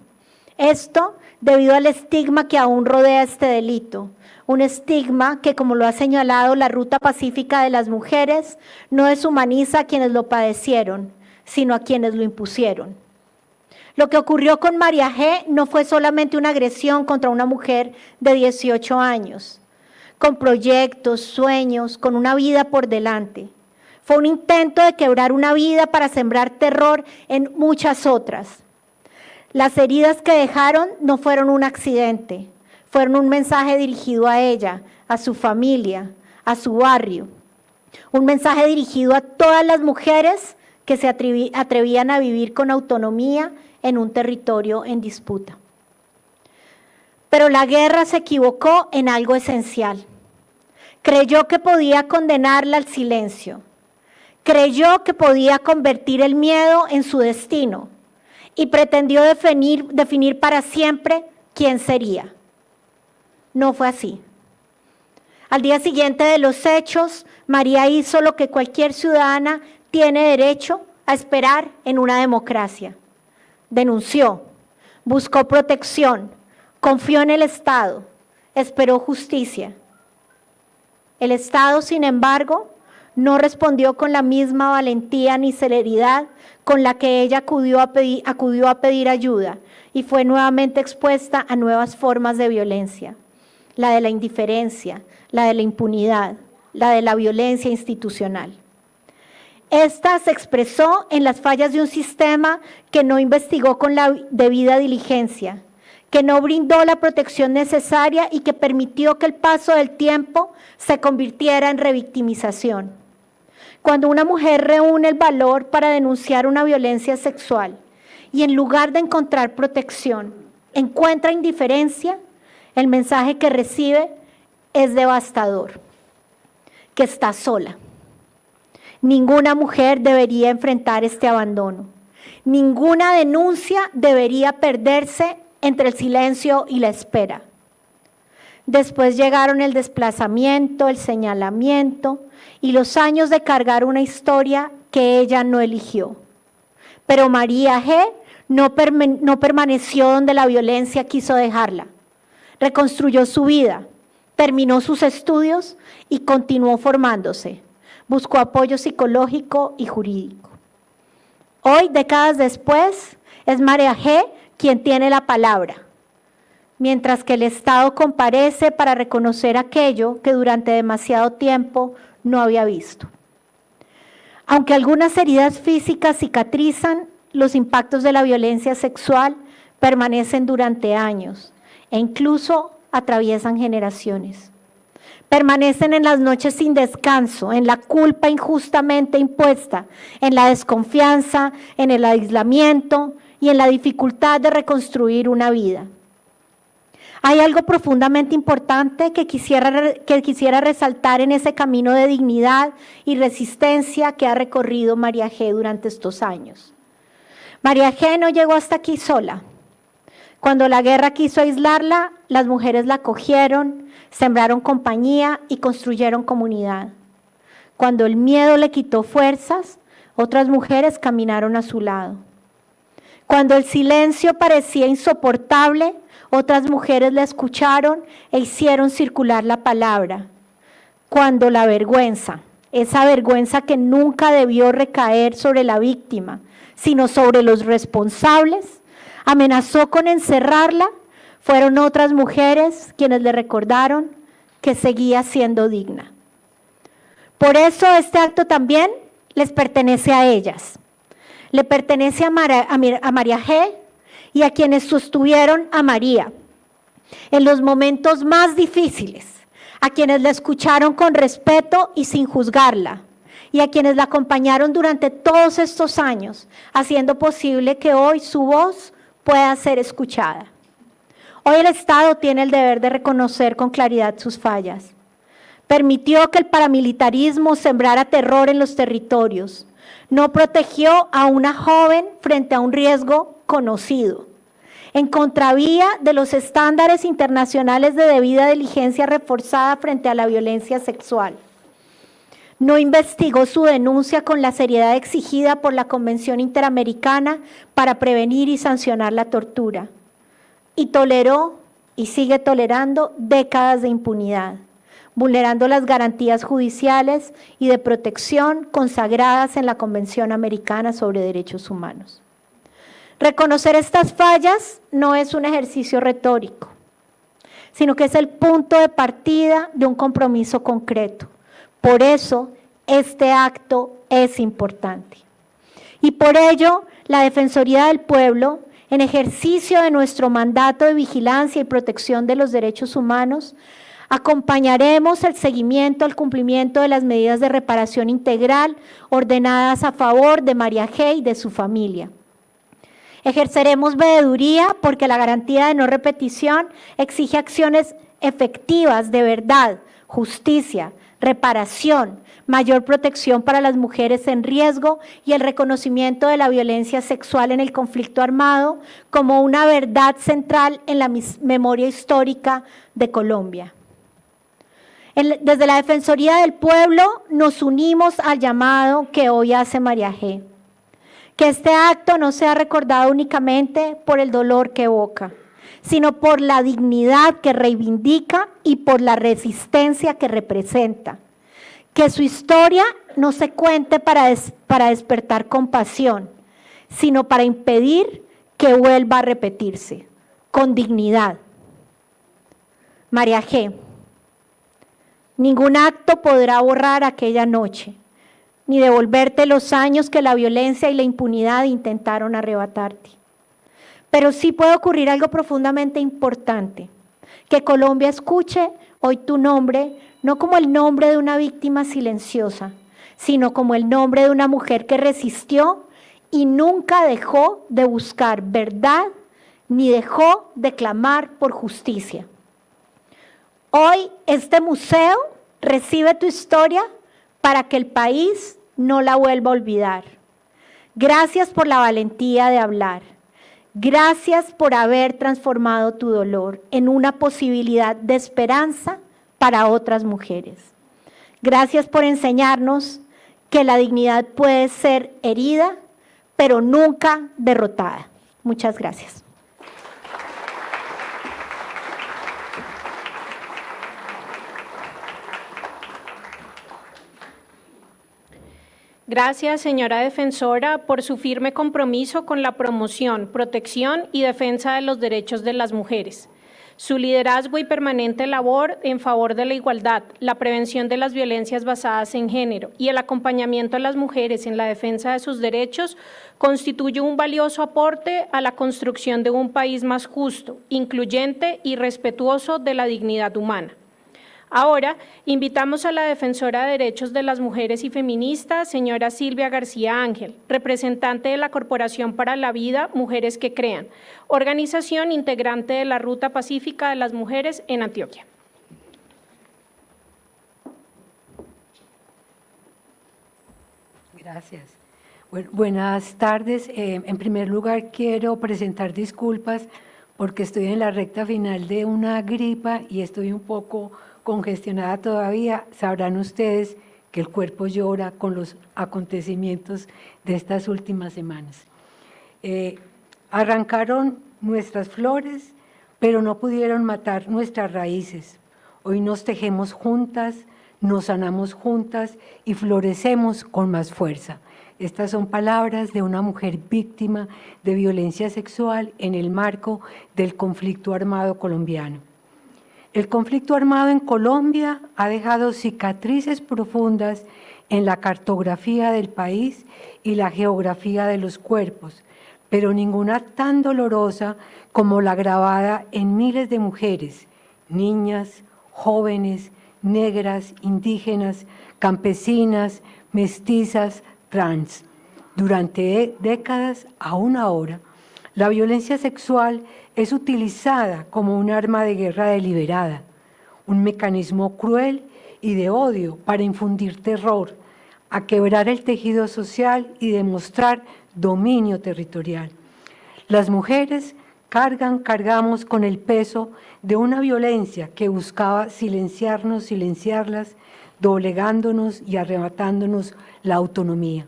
Esto debido al estigma que aún rodea este delito. Un estigma que, como lo ha señalado la Ruta Pacífica de las Mujeres, no deshumaniza a quienes lo padecieron, sino a quienes lo impusieron. Lo que ocurrió con María G. no fue solamente una agresión contra una mujer de 18 años, con proyectos, sueños, con una vida por delante. Fue un intento de quebrar una vida para sembrar terror en muchas otras. Las heridas que dejaron no fueron un accidente, fueron un mensaje dirigido a ella, a su familia, a su barrio. Un mensaje dirigido a todas las mujeres que se atrevían a vivir con autonomía en un territorio en disputa. Pero la guerra se equivocó en algo esencial. Creyó que podía condenarla al silencio. Creyó que podía convertir el miedo en su destino y pretendió definir para siempre quién sería. No fue así. Al día siguiente de los hechos, María hizo lo que cualquier ciudadana tiene derecho a esperar en una democracia. Denunció, buscó protección, confió en el Estado, esperó justicia. El Estado, sin embargo, no respondió con la misma valentía ni celeridad con la que ella acudió a pedir ayuda y fue nuevamente expuesta a nuevas formas de violencia, la de la indiferencia, la de la impunidad, la de la violencia institucional. Esta se expresó en las fallas de un sistema que no investigó con la debida diligencia, que no brindó la protección necesaria y que permitió que el paso del tiempo se convirtiera en revictimización. Cuando una mujer reúne el valor para denunciar una violencia sexual y en lugar de encontrar protección, encuentra indiferencia, el mensaje que recibe es devastador, que está sola. Ninguna mujer debería enfrentar este abandono. Ninguna denuncia debería perderse entre el silencio y la espera. Después llegaron el desplazamiento, el señalamiento y los años de cargar una historia que ella no eligió. Pero María G. no permaneció donde la violencia quiso dejarla. Reconstruyó su vida, terminó sus estudios y continuó formándose. Buscó apoyo psicológico y jurídico. Hoy, décadas después, es María G. quien tiene la palabra, mientras que el Estado comparece para reconocer aquello que durante demasiado tiempo no había visto. Aunque algunas heridas físicas cicatrizan, los impactos de la violencia sexual permanecen durante años e incluso atraviesan generaciones. Permanecen en las noches sin descanso, en la culpa injustamente impuesta, en la desconfianza, en el aislamiento y en la dificultad de reconstruir una vida. Hay algo profundamente importante que quisiera resaltar en ese camino de dignidad y resistencia que ha recorrido María G. durante estos años. María G. no llegó hasta aquí sola. Cuando la guerra quiso aislarla, las mujeres la acogieron, sembraron compañía y construyeron comunidad. Cuando el miedo le quitó fuerzas, otras mujeres caminaron a su lado. Cuando el silencio parecía insoportable, otras mujeres la escucharon e hicieron circular la palabra. Cuando la vergüenza, esa vergüenza que nunca debió recaer sobre la víctima, sino sobre los responsables, amenazó con encerrarla, fueron otras mujeres quienes le recordaron que seguía siendo digna. Por eso este acto también les pertenece a ellas. Le pertenece a María G. y a quienes sostuvieron a María en los momentos más difíciles, a quienes la escucharon con respeto y sin juzgarla, y a quienes la acompañaron durante todos estos años, haciendo posible que hoy su voz pueda ser escuchada. Hoy el Estado tiene el deber de reconocer con claridad sus fallas. Permitió que el paramilitarismo sembrara terror en los territorios. No protegió a una joven frente a un riesgo conocido. En contravía de los estándares internacionales de debida diligencia reforzada frente a la violencia sexual. No investigó su denuncia con la seriedad exigida por la Convención Interamericana para prevenir y sancionar la tortura. y toleró y sigue tolerando décadas de impunidad, vulnerando las garantías judiciales y de protección consagradas en la Convención Americana sobre Derechos Humanos. Reconocer estas fallas no es un ejercicio retórico, sino que es el punto de partida de un compromiso concreto. Por eso, este acto es importante. Y por ello, la Defensoría del Pueblo, en ejercicio de nuestro mandato de vigilancia y protección de los derechos humanos, acompañaremos el seguimiento al cumplimiento de las medidas de reparación integral ordenadas a favor de María G. y de su familia. Ejerceremos veeduría porque la garantía de no repetición exige acciones efectivas de verdad, justicia, reparación, mayor protección para las mujeres en riesgo y el reconocimiento de la violencia sexual en el conflicto armado como una verdad central en la memoria histórica de Colombia. Desde la Defensoría del Pueblo nos unimos al llamado que hoy hace María G. Que este acto no sea recordado únicamente por el dolor que evoca, sino por la dignidad que reivindica y por la resistencia que representa. Que su historia no se cuente para despertar compasión, sino para impedir que vuelva a repetirse, con dignidad. María G. Ningún acto podrá borrar aquella noche, ni devolverte los años que la violencia y la impunidad intentaron arrebatarte. Pero sí puede ocurrir algo profundamente importante, que Colombia escuche hoy tu nombre, no como el nombre de una víctima silenciosa, sino como el nombre de una mujer que resistió y nunca dejó de buscar verdad, ni dejó de clamar por justicia. Hoy este museo recibe tu historia para que el país no la vuelva a olvidar. Gracias por la valentía de hablar. Gracias por haber transformado tu dolor en una posibilidad de esperanza para otras mujeres. Gracias por enseñarnos que la dignidad puede ser herida, pero nunca derrotada. Muchas gracias. Gracias, señora defensora, por su firme compromiso con la promoción, protección y defensa de los derechos de las mujeres. Su liderazgo y permanente labor en favor de la igualdad, la prevención de las violencias basadas en género y el acompañamiento a las mujeres en la defensa de sus derechos constituye un valioso aporte a la construcción de un país más justo, incluyente y respetuoso de la dignidad humana. Ahora, invitamos a la defensora de derechos de las mujeres y feministas, señora Silvia García Ángel, representante de la Corporación para la Vida Mujeres que Crean, organización integrante de la Ruta Pacífica de las Mujeres en Antioquia. Gracias. Buenas tardes. En primer lugar, quiero presentar disculpas porque estoy en la recta final de una gripa y estoy un poco congestionada todavía. Sabrán ustedes que el cuerpo llora con los acontecimientos de estas últimas semanas. Arrancaron nuestras flores, pero no pudieron matar nuestras raíces. Hoy nos tejemos juntas, nos sanamos juntas y florecemos con más fuerza. Estas son palabras de una mujer víctima de violencia sexual en el marco del conflicto armado colombiano. El conflicto armado en Colombia ha dejado cicatrices profundas en la cartografía del país y la geografía de los cuerpos, pero ninguna tan dolorosa como la grabada en miles de mujeres, niñas, jóvenes, negras, indígenas, campesinas, mestizas, trans. Durante décadas, aún ahora, la violencia sexual es utilizada como un arma de guerra deliberada, un mecanismo cruel y de odio para infundir terror, a quebrar el tejido social y demostrar dominio territorial. Las mujeres cargamos con el peso de una violencia que buscaba silenciarnos, silenciarlas, doblegándonos y arrebatándonos la autonomía.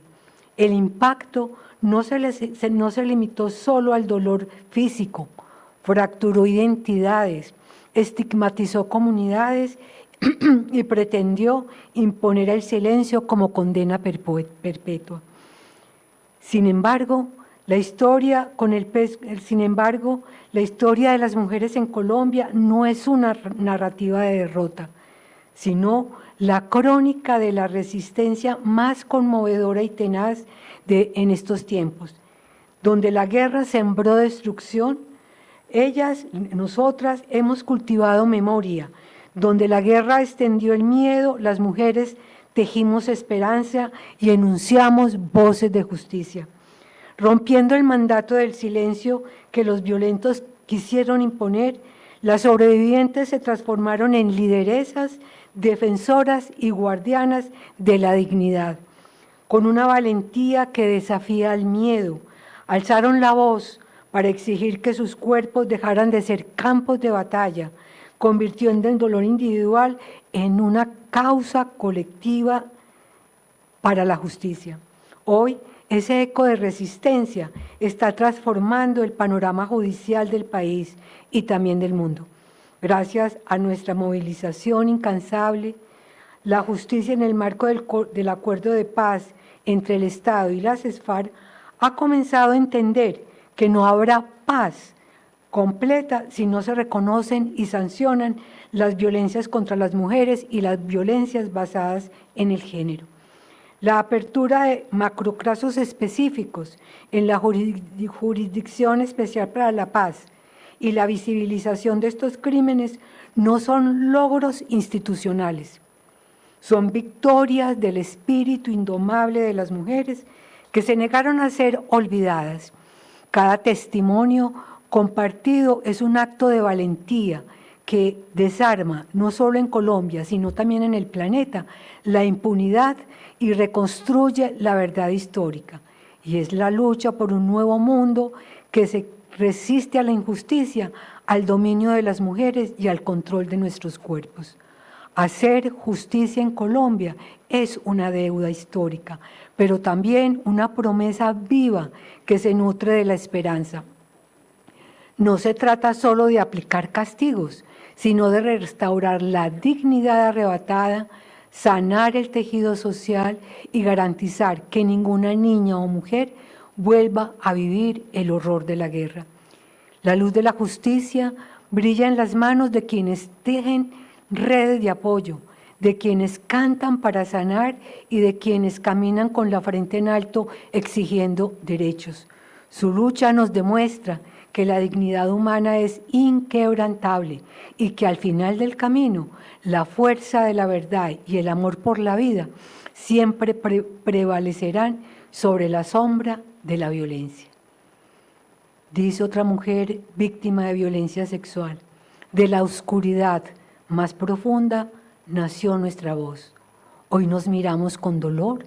El impacto no se limitó solo al dolor físico, fracturó identidades, estigmatizó comunidades y pretendió imponer el silencio como condena perpetua. Sin embargo, la historia de las mujeres en Colombia no es una narrativa de derrota, sino la crónica de la resistencia más conmovedora y tenaz en estos tiempos, donde la guerra sembró destrucción. Nosotras hemos cultivado memoria, donde la guerra extendió el miedo, las mujeres tejimos esperanza y enunciamos voces de justicia. Rompiendo el mandato del silencio que los violentos quisieron imponer, las sobrevivientes se transformaron en lideresas, defensoras y guardianas de la dignidad. Con una valentía que desafía al miedo, alzaron la voz para exigir que sus cuerpos dejaran de ser campos de batalla, convirtiendo el dolor individual en una causa colectiva para la justicia. Hoy, ese eco de resistencia está transformando el panorama judicial del país y también del mundo. Gracias a nuestra movilización incansable, la justicia en el marco del acuerdo de paz entre el Estado y las FARC ha comenzado a entender que no habrá paz completa si no se reconocen y sancionan las violencias contra las mujeres y las violencias basadas en el género. La apertura de macrocasos específicos en la Jurisdicción Especial para la Paz y la visibilización de estos crímenes no son logros institucionales, son victorias del espíritu indomable de las mujeres que se negaron a ser olvidadas. Cada testimonio compartido es un acto de valentía que desarma, no solo en Colombia, sino también en el planeta, la impunidad y reconstruye la verdad histórica. Y es la lucha por un nuevo mundo que se resiste a la injusticia, al dominio de las mujeres y al control de nuestros cuerpos. Hacer justicia en Colombia es una deuda histórica, pero también una promesa viva que se nutre de la esperanza. No se trata solo de aplicar castigos, sino de restaurar la dignidad arrebatada, sanar el tejido social y garantizar que ninguna niña o mujer vuelva a vivir el horror de la guerra. La luz de la justicia brilla en las manos de quienes tejen redes de apoyo, de quienes cantan para sanar y de quienes caminan con la frente en alto exigiendo derechos. Su lucha nos demuestra que la dignidad humana es inquebrantable y que al final del camino la fuerza de la verdad y el amor por la vida siempre prevalecerán sobre la sombra de la violencia. Dice otra mujer víctima de violencia sexual: de la oscuridad más profunda nació nuestra voz. Hoy nos miramos con dolor,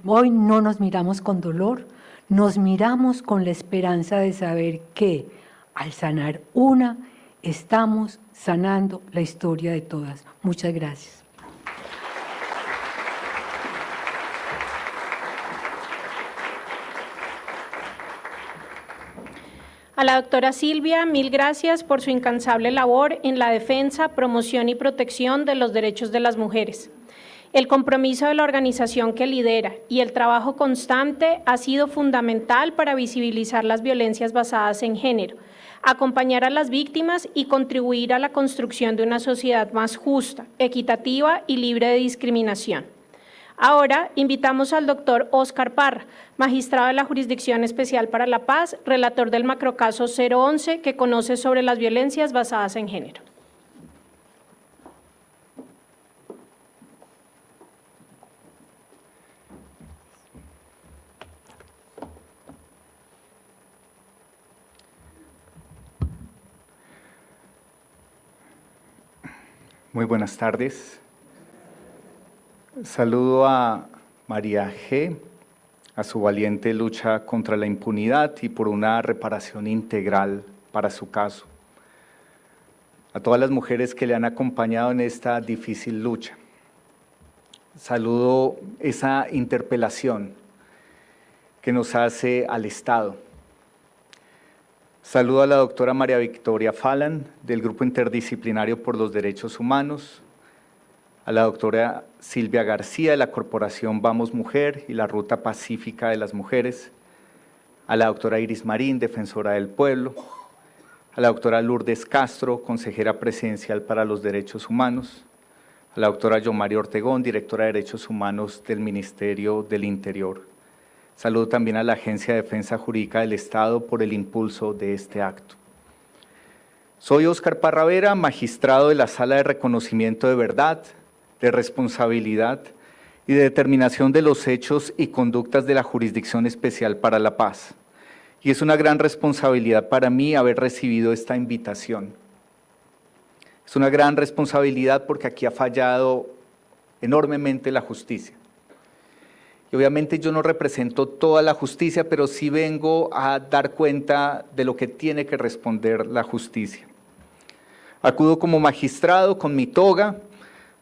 hoy no nos miramos con dolor, nos miramos con la esperanza de saber que al sanar una, estamos sanando la historia de todas. Muchas gracias. A la doctora Silvia, mil gracias por su incansable labor en la defensa, promoción y protección de los derechos de las mujeres. El compromiso de la organización que lidera y el trabajo constante ha sido fundamental para visibilizar las violencias basadas en género, acompañar a las víctimas y contribuir a la construcción de una sociedad más justa, equitativa y libre de discriminación. Ahora invitamos al doctor Óscar Parra, magistrado de la Jurisdicción Especial para la Paz, relator del macrocaso 011, que conoce sobre las violencias basadas en género. Muy buenas tardes. Saludo a María G., a su valiente lucha contra la impunidad y por una reparación integral para su caso. A todas las mujeres que le han acompañado en esta difícil lucha. Saludo esa interpelación que nos hace al Estado. Saludo a la doctora María Victoria Falan, del Grupo Interdisciplinario por los Derechos Humanos, a la doctora Silvia García, de la Corporación Vamos Mujer y la Ruta Pacífica de las Mujeres, a la doctora Iris Marín, defensora del pueblo, a la doctora Lourdes Castro, consejera presidencial para los Derechos Humanos, a la doctora Yomari Ortegón, directora de Derechos Humanos del Ministerio del Interior. Saludo también a la Agencia de Defensa Jurídica del Estado por el impulso de este acto. Soy Óscar Parravera, magistrado de la Sala de Reconocimiento de Verdad, de Responsabilidad y de Determinación de los Hechos y Conductas de la Jurisdicción Especial para la Paz. Y es una gran responsabilidad para mí haber recibido esta invitación. Es una gran responsabilidad porque aquí ha fallado enormemente la justicia. Y obviamente yo no represento toda la justicia, pero sí vengo a dar cuenta de lo que tiene que responder la justicia. Acudo como magistrado con mi toga,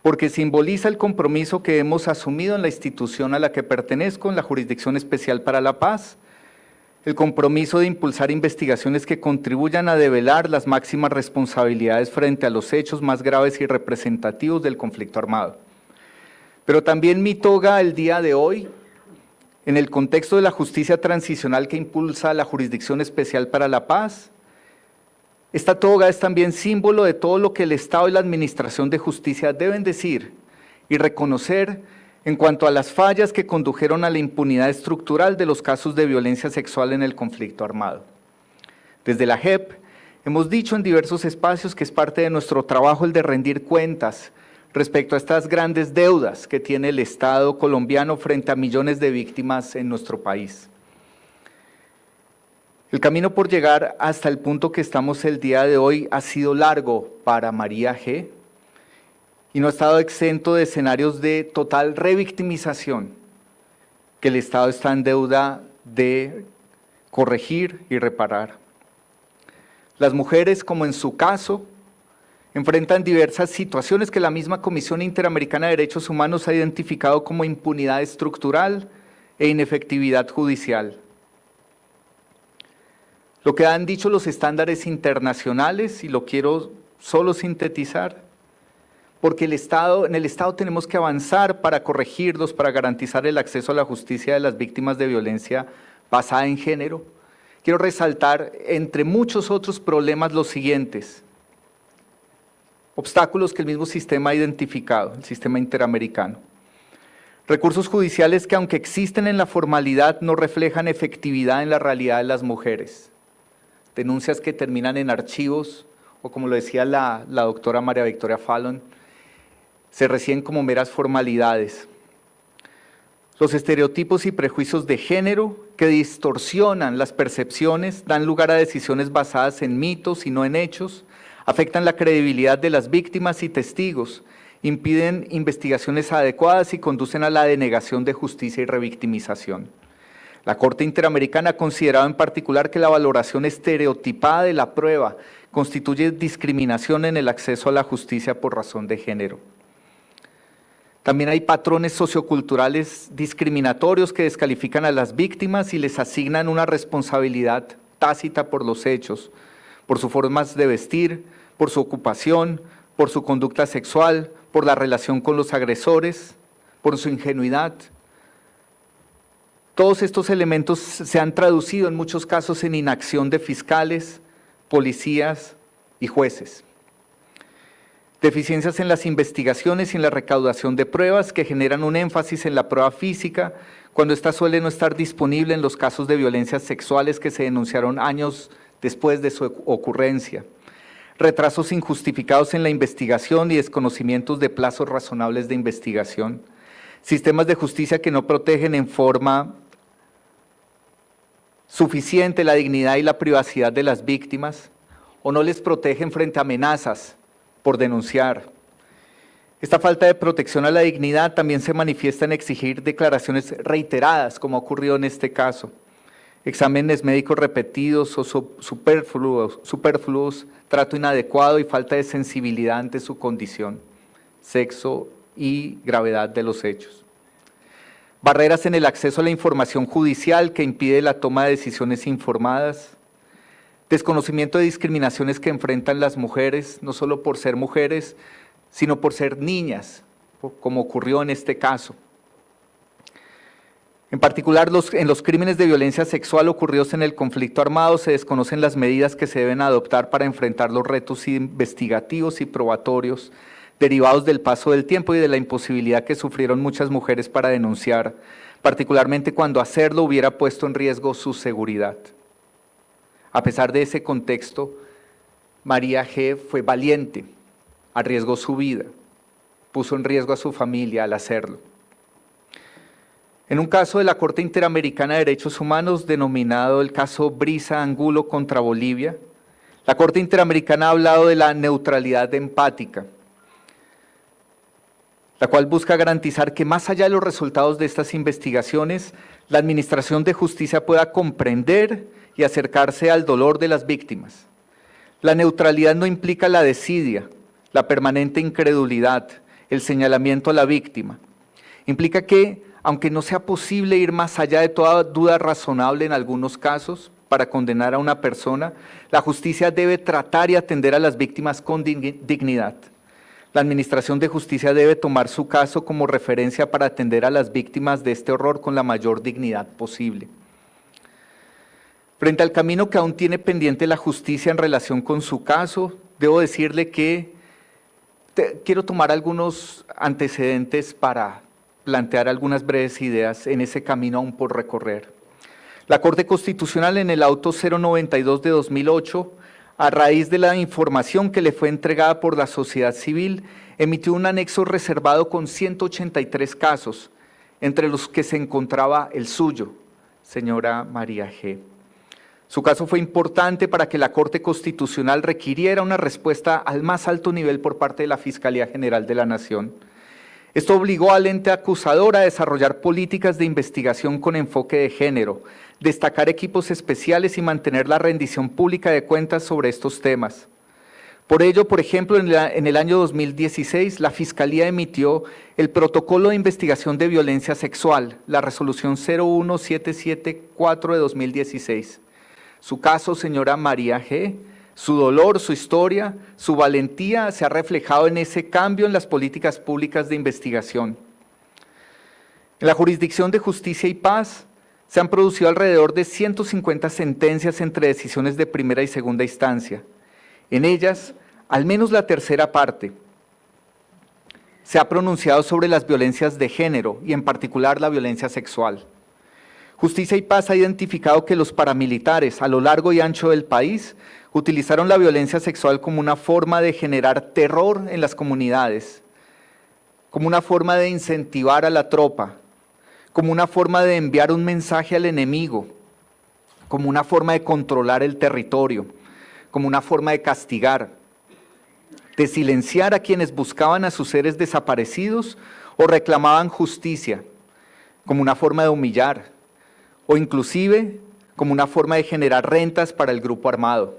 porque simboliza el compromiso que hemos asumido en la institución a la que pertenezco, en la Jurisdicción Especial para la Paz, el compromiso de impulsar investigaciones que contribuyan a develar las máximas responsabilidades frente a los hechos más graves y representativos del conflicto armado. Pero también mi toga el día de hoy, en el contexto de la justicia transicional que impulsa la Jurisdicción Especial para la Paz, esta toga es también símbolo de todo lo que el Estado y la Administración de Justicia deben decir y reconocer en cuanto a las fallas que condujeron a la impunidad estructural de los casos de violencia sexual en el conflicto armado. Desde la JEP hemos dicho en diversos espacios que es parte de nuestro trabajo el de rendir cuentas respecto a estas grandes deudas que tiene el Estado colombiano frente a millones de víctimas en nuestro país. El camino por llegar hasta el punto que estamos el día de hoy ha sido largo para María G. y no ha estado exento de escenarios de total revictimización que el Estado está en deuda de corregir y reparar. Las mujeres, como en su caso, enfrentan diversas situaciones que la misma Comisión Interamericana de Derechos Humanos ha identificado como impunidad estructural e inefectividad judicial. Lo que han dicho los estándares internacionales, y lo quiero solo sintetizar, porque en el Estado tenemos que avanzar para corregirlos, para garantizar el acceso a la justicia de las víctimas de violencia basada en género. Quiero resaltar, entre muchos otros problemas, los siguientes: obstáculos que el mismo sistema ha identificado, el sistema interamericano. Recursos judiciales que, aunque existen en la formalidad, no reflejan efectividad en la realidad de las mujeres. Denuncias que terminan en archivos, o como lo decía la doctora María Victoria Falan, se reciben como meras formalidades. Los estereotipos y prejuicios de género que distorsionan las percepciones, dan lugar a decisiones basadas en mitos y no en hechos, afectan la credibilidad de las víctimas y testigos, impiden investigaciones adecuadas y conducen a la denegación de justicia y revictimización. La Corte Interamericana ha considerado en particular que la valoración estereotipada de la prueba constituye discriminación en el acceso a la justicia por razón de género. También hay patrones socioculturales discriminatorios que descalifican a las víctimas y les asignan una responsabilidad tácita por los hechos, por sus formas de vestir, por su ocupación, por su conducta sexual, por la relación con los agresores, por su ingenuidad. Todos estos elementos se han traducido en muchos casos en inacción de fiscales, policías y jueces. Deficiencias en las investigaciones y en la recaudación de pruebas que generan un énfasis en la prueba física, cuando ésta suele no estar disponible en los casos de violencias sexuales que se denunciaron años después de su ocurrencia. Retrasos injustificados en la investigación y desconocimientos de plazos razonables de investigación. Sistemas de justicia que no protegen en forma suficiente la dignidad y la privacidad de las víctimas, o no les protegen frente a amenazas por denunciar. Esta falta de protección a la dignidad también se manifiesta en exigir declaraciones reiteradas, como ha ocurrido en este caso, exámenes médicos repetidos o superfluos, trato inadecuado y falta de sensibilidad ante su condición, sexo y gravedad de los hechos. Barreras en el acceso a la información judicial que impide la toma de decisiones informadas. desconocimiento de discriminaciones que enfrentan las mujeres, no solo por ser mujeres, sino por ser niñas, como ocurrió en este caso. En particular, en los crímenes de violencia sexual ocurridos en el conflicto armado se desconocen las medidas que se deben adoptar para enfrentar los retos investigativos y probatorios derivados del paso del tiempo y de la imposibilidad que sufrieron muchas mujeres para denunciar, particularmente cuando hacerlo hubiera puesto en riesgo su seguridad. A pesar de ese contexto, María G. fue valiente, arriesgó su vida, puso en riesgo a su familia al hacerlo. En un caso de la Corte Interamericana de Derechos Humanos, denominado el caso Brisa Angulo contra Bolivia, la Corte Interamericana ha hablado de la neutralidad empática, la cual busca garantizar que más allá de los resultados de estas investigaciones, la Administración de Justicia pueda comprender y acercarse al dolor de las víctimas. La neutralidad no implica la desidia, la permanente incredulidad, el señalamiento a la víctima. Implica que, aunque no sea posible ir más allá de toda duda razonable en algunos casos para condenar a una persona, la justicia debe tratar y atender a las víctimas con dignidad. La Administración de Justicia debe tomar su caso como referencia para atender a las víctimas de este horror con la mayor dignidad posible. Frente al camino que aún tiene pendiente la justicia en relación con su caso, debo decirle que quiero tomar algunos antecedentes para plantear algunas breves ideas en ese camino aún por recorrer. La Corte Constitucional en el auto 092 de 2008, a raíz de la información que le fue entregada por la sociedad civil, emitió un anexo reservado con 183 casos, entre los que se encontraba el suyo, señora María G. Su caso fue importante para que la Corte Constitucional requiriera una respuesta al más alto nivel por parte de la Fiscalía General de la Nación. Esto obligó al ente acusador a desarrollar políticas de investigación con enfoque de género, destacar equipos especiales y mantener la rendición pública de cuentas sobre estos temas. Por ello, por ejemplo, en el año 2016, la Fiscalía emitió el Protocolo de Investigación de Violencia Sexual, la Resolución 01774 de 2016. Su caso, señora María G., su dolor, su historia, su valentía se ha reflejado en ese cambio en las políticas públicas de investigación. En la Jurisdicción de Justicia y Paz se han producido alrededor de 150 sentencias entre decisiones de primera y segunda instancia. En ellas, al menos la tercera parte se ha pronunciado sobre las violencias de género y en particular la violencia sexual. Justicia y Paz ha identificado que los paramilitares a lo largo y ancho del país utilizaron la violencia sexual como una forma de generar terror en las comunidades, como una forma de incentivar a la tropa, como una forma de enviar un mensaje al enemigo, como una forma de controlar el territorio, como una forma de castigar, de silenciar a quienes buscaban a sus seres desaparecidos o reclamaban justicia, como una forma de humillar, o inclusive como una forma de generar rentas para el grupo armado.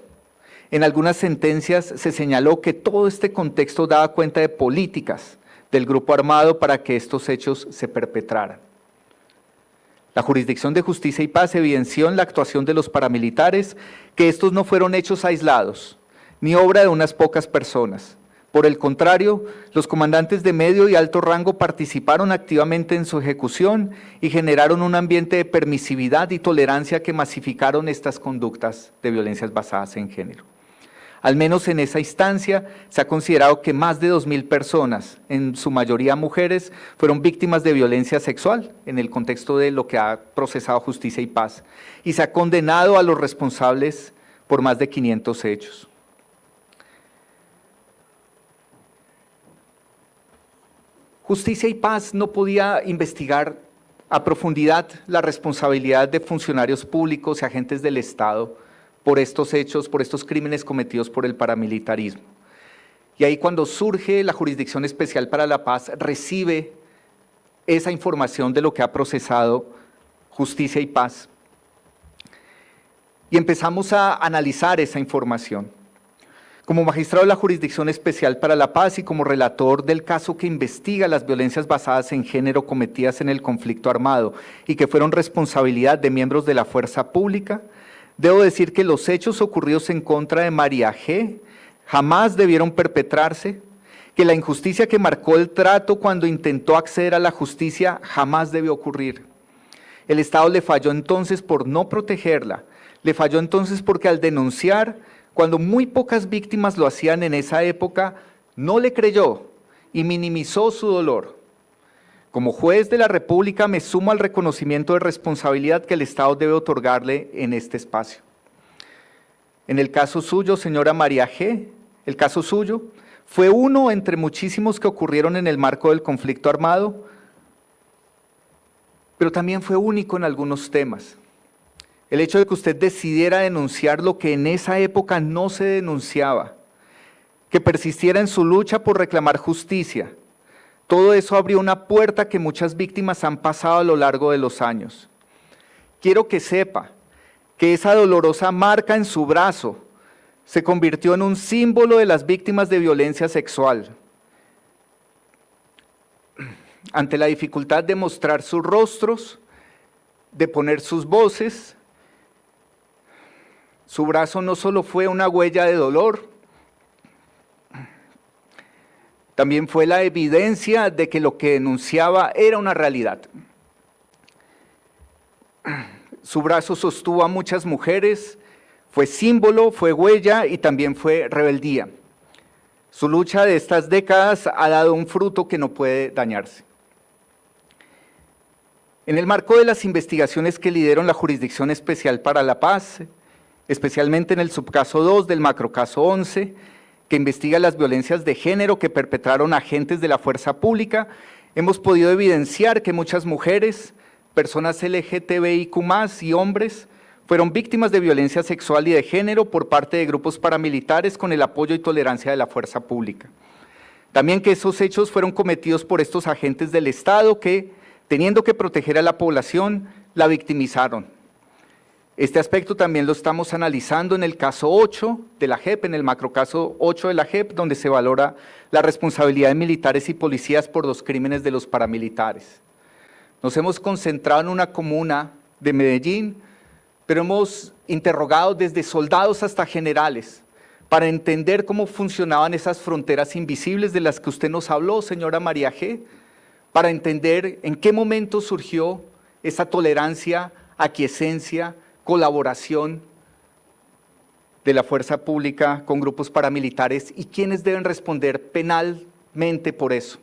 En algunas sentencias se señaló que todo este contexto daba cuenta de políticas del grupo armado para que estos hechos se perpetraran. La Jurisdicción de Justicia y Paz evidenció en la actuación de los paramilitares que estos no fueron hechos aislados, ni obra de unas pocas personas. Por el contrario, los comandantes de medio y alto rango participaron activamente en su ejecución y generaron un ambiente de permisividad y tolerancia que masificaron estas conductas de violencias basadas en género. Al menos en esa instancia se ha considerado que más de 2.000 personas, en su mayoría mujeres, fueron víctimas de violencia sexual en el contexto de lo que ha procesado Justicia y Paz, y se ha condenado a los responsables por más de 500 hechos. Justicia y Paz no podía investigar a profundidad la responsabilidad de funcionarios públicos y agentes del Estado por estos hechos, por estos crímenes cometidos por el paramilitarismo. Y ahí cuando surge la Jurisdicción Especial para la Paz, recibe esa información de lo que ha procesado Justicia y Paz. Y empezamos a analizar esa información. Como magistrado de la Jurisdicción Especial para la Paz y como relator del caso que investiga las violencias basadas en género cometidas en el conflicto armado y que fueron responsabilidad de miembros de la fuerza pública, debo decir que los hechos ocurridos en contra de María G. jamás debieron perpetrarse, que la injusticia que marcó el trato cuando intentó acceder a la justicia jamás debió ocurrir. El Estado le falló entonces por no protegerla, le falló entonces porque al denunciar, cuando muy pocas víctimas lo hacían en esa época, no le creyó y minimizó su dolor. Como juez de la República me sumo al reconocimiento de responsabilidad que el Estado debe otorgarle en este espacio. En el caso suyo, señora María G., el caso suyo fue uno entre muchísimos que ocurrieron en el marco del conflicto armado, pero también fue único en algunos temas. El hecho de que usted decidiera denunciar lo que en esa época no se denunciaba, que persistiera en su lucha por reclamar justicia, todo eso abrió una puerta que muchas víctimas han pasado a lo largo de los años. Quiero que sepa que esa dolorosa marca en su brazo se convirtió en un símbolo de las víctimas de violencia sexual. Ante la dificultad de mostrar sus rostros, de poner sus voces, su brazo no solo fue una huella de dolor, también fue la evidencia de que lo que denunciaba era una realidad. Su brazo sostuvo a muchas mujeres, fue símbolo, fue huella y también fue rebeldía. Su lucha de estas décadas ha dado un fruto que no puede dañarse. En el marco de las investigaciones que lideró la Jurisdicción Especial para la Paz, especialmente en el subcaso 2 del macrocaso 11, que investiga las violencias de género que perpetraron agentes de la fuerza pública, hemos podido evidenciar que muchas mujeres, personas LGTBIQ+, y hombres, fueron víctimas de violencia sexual y de género por parte de grupos paramilitares con el apoyo y tolerancia de la fuerza pública. También que esos hechos fueron cometidos por estos agentes del Estado que, teniendo que proteger a la población, la victimizaron. Este aspecto también lo estamos analizando en el caso 8 de la JEP, en el macrocaso 8 de la JEP, donde se valora la responsabilidad de militares y policías por los crímenes de los paramilitares. Nos hemos concentrado en una comuna de Medellín, pero hemos interrogado desde soldados hasta generales para entender cómo funcionaban esas fronteras invisibles de las que usted nos habló, señora María G., para entender en qué momento surgió esa tolerancia, aquiescencia, colaboración de la fuerza pública con grupos paramilitares y quiénes deben responder penalmente por eso.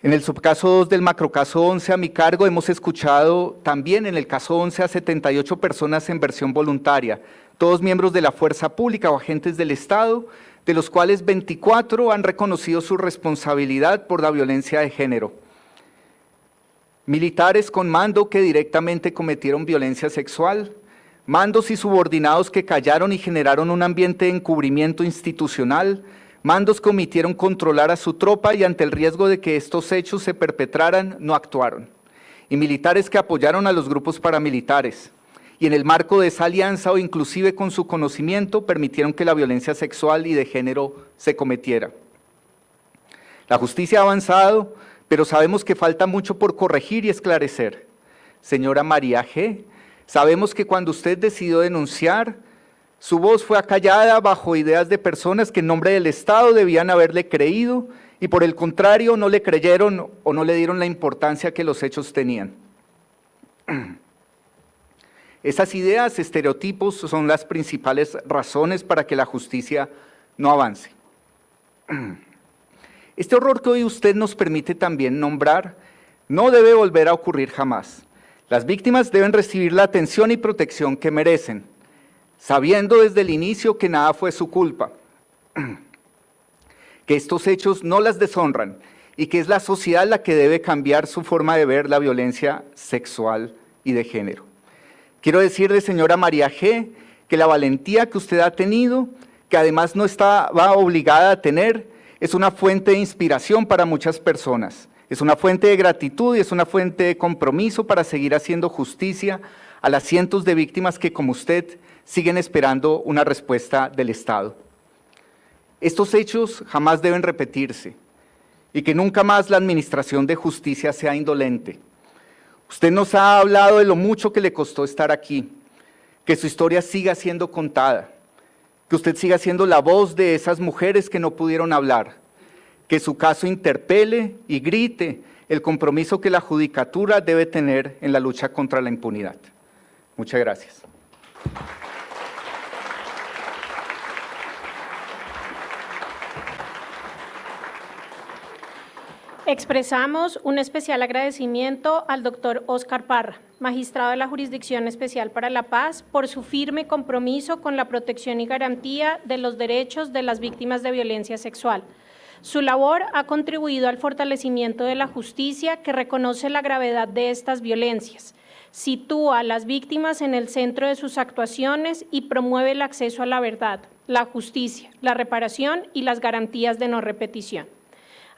En el subcaso 2 del macrocaso 11 a mi cargo hemos escuchado también en el caso 11 a 78 personas en versión voluntaria, todos miembros de la fuerza pública o agentes del Estado, de los cuales 24 han reconocido su responsabilidad por la violencia de género. Militares con mando que directamente cometieron violencia sexual, mandos y subordinados que callaron y generaron un ambiente de encubrimiento institucional, mandos que omitieron controlar a su tropa y ante el riesgo de que estos hechos se perpetraran, no actuaron. Y militares que apoyaron a los grupos paramilitares y en el marco de esa alianza o inclusive con su conocimiento permitieron que la violencia sexual y de género se cometiera. La justicia ha avanzado, pero sabemos que falta mucho por corregir y esclarecer. Señora María G., sabemos que cuando usted decidió denunciar, su voz fue acallada bajo ideas de personas que en nombre del Estado debían haberle creído y por el contrario no le creyeron o no le dieron la importancia que los hechos tenían. Esas ideas, estereotipos, son las principales razones para que la justicia no avance. Este horror que hoy usted nos permite también nombrar no debe volver a ocurrir jamás. Las víctimas deben recibir la atención y protección que merecen, sabiendo desde el inicio que nada fue su culpa, que estos hechos no las deshonran y que es la sociedad la que debe cambiar su forma de ver la violencia sexual y de género. Quiero decirle, señora María G., que la valentía que usted ha tenido, que además no estaba obligada a tener, es una fuente de inspiración para muchas personas. Es una fuente de gratitud y es una fuente de compromiso para seguir haciendo justicia a las cientos de víctimas que, como usted, siguen esperando una respuesta del Estado. Estos hechos jamás deben repetirse y que nunca más la administración de justicia sea indolente. Usted nos ha hablado de lo mucho que le costó estar aquí, que su historia siga siendo contada, que usted siga siendo la voz de esas mujeres que no pudieron hablar, que su caso interpele y grite el compromiso que la Judicatura debe tener en la lucha contra la impunidad. Muchas gracias. Expresamos un especial agradecimiento al doctor Óscar Parra, magistrado de la Jurisdicción Especial para la Paz, por su firme compromiso con la protección y garantía de los derechos de las víctimas de violencia sexual. Su labor ha contribuido al fortalecimiento de la justicia que reconoce la gravedad de estas violencias, sitúa a las víctimas en el centro de sus actuaciones y promueve el acceso a la verdad, la justicia, la reparación y las garantías de no repetición.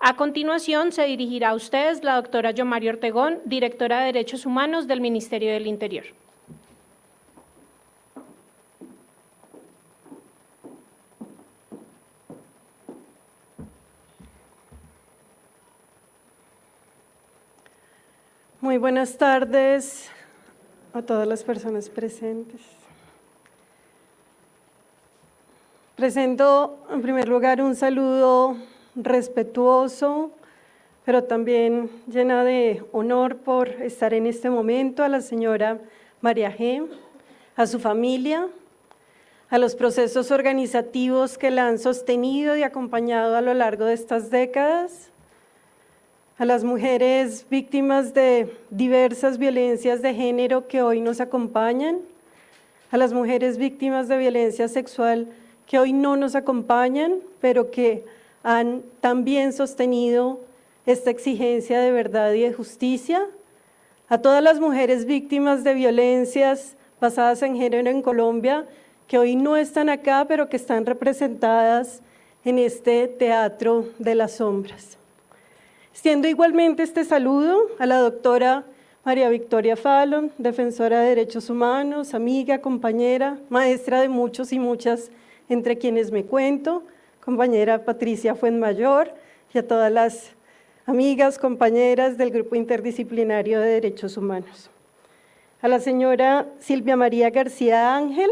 A continuación, se dirigirá a ustedes la doctora Yomari Ortegón, directora de Derechos Humanos del Ministerio del Interior. Muy buenas tardes a todas las personas presentes. Presento en primer lugar un saludo respetuoso, pero también llena de honor por estar en este momento, a la señora María G., a su familia, a los procesos organizativos que la han sostenido y acompañado a lo largo de estas décadas, a las mujeres víctimas de diversas violencias de género que hoy nos acompañan, a las mujeres víctimas de violencia sexual que hoy no nos acompañan, pero que han también sostenido esta exigencia de verdad y de justicia, a todas las mujeres víctimas de violencias basadas en género en Colombia, que hoy no están acá, pero que están representadas en este teatro de las sombras. Extiendo igualmente este saludo a la doctora María Victoria Fallon, defensora de derechos humanos, amiga, compañera, maestra de muchos y muchas entre quienes me cuento, compañera Patricia Fuenmayor y a todas las amigas, compañeras del Grupo Interdisciplinario de Derechos Humanos. A la señora Silvia María García Ángel,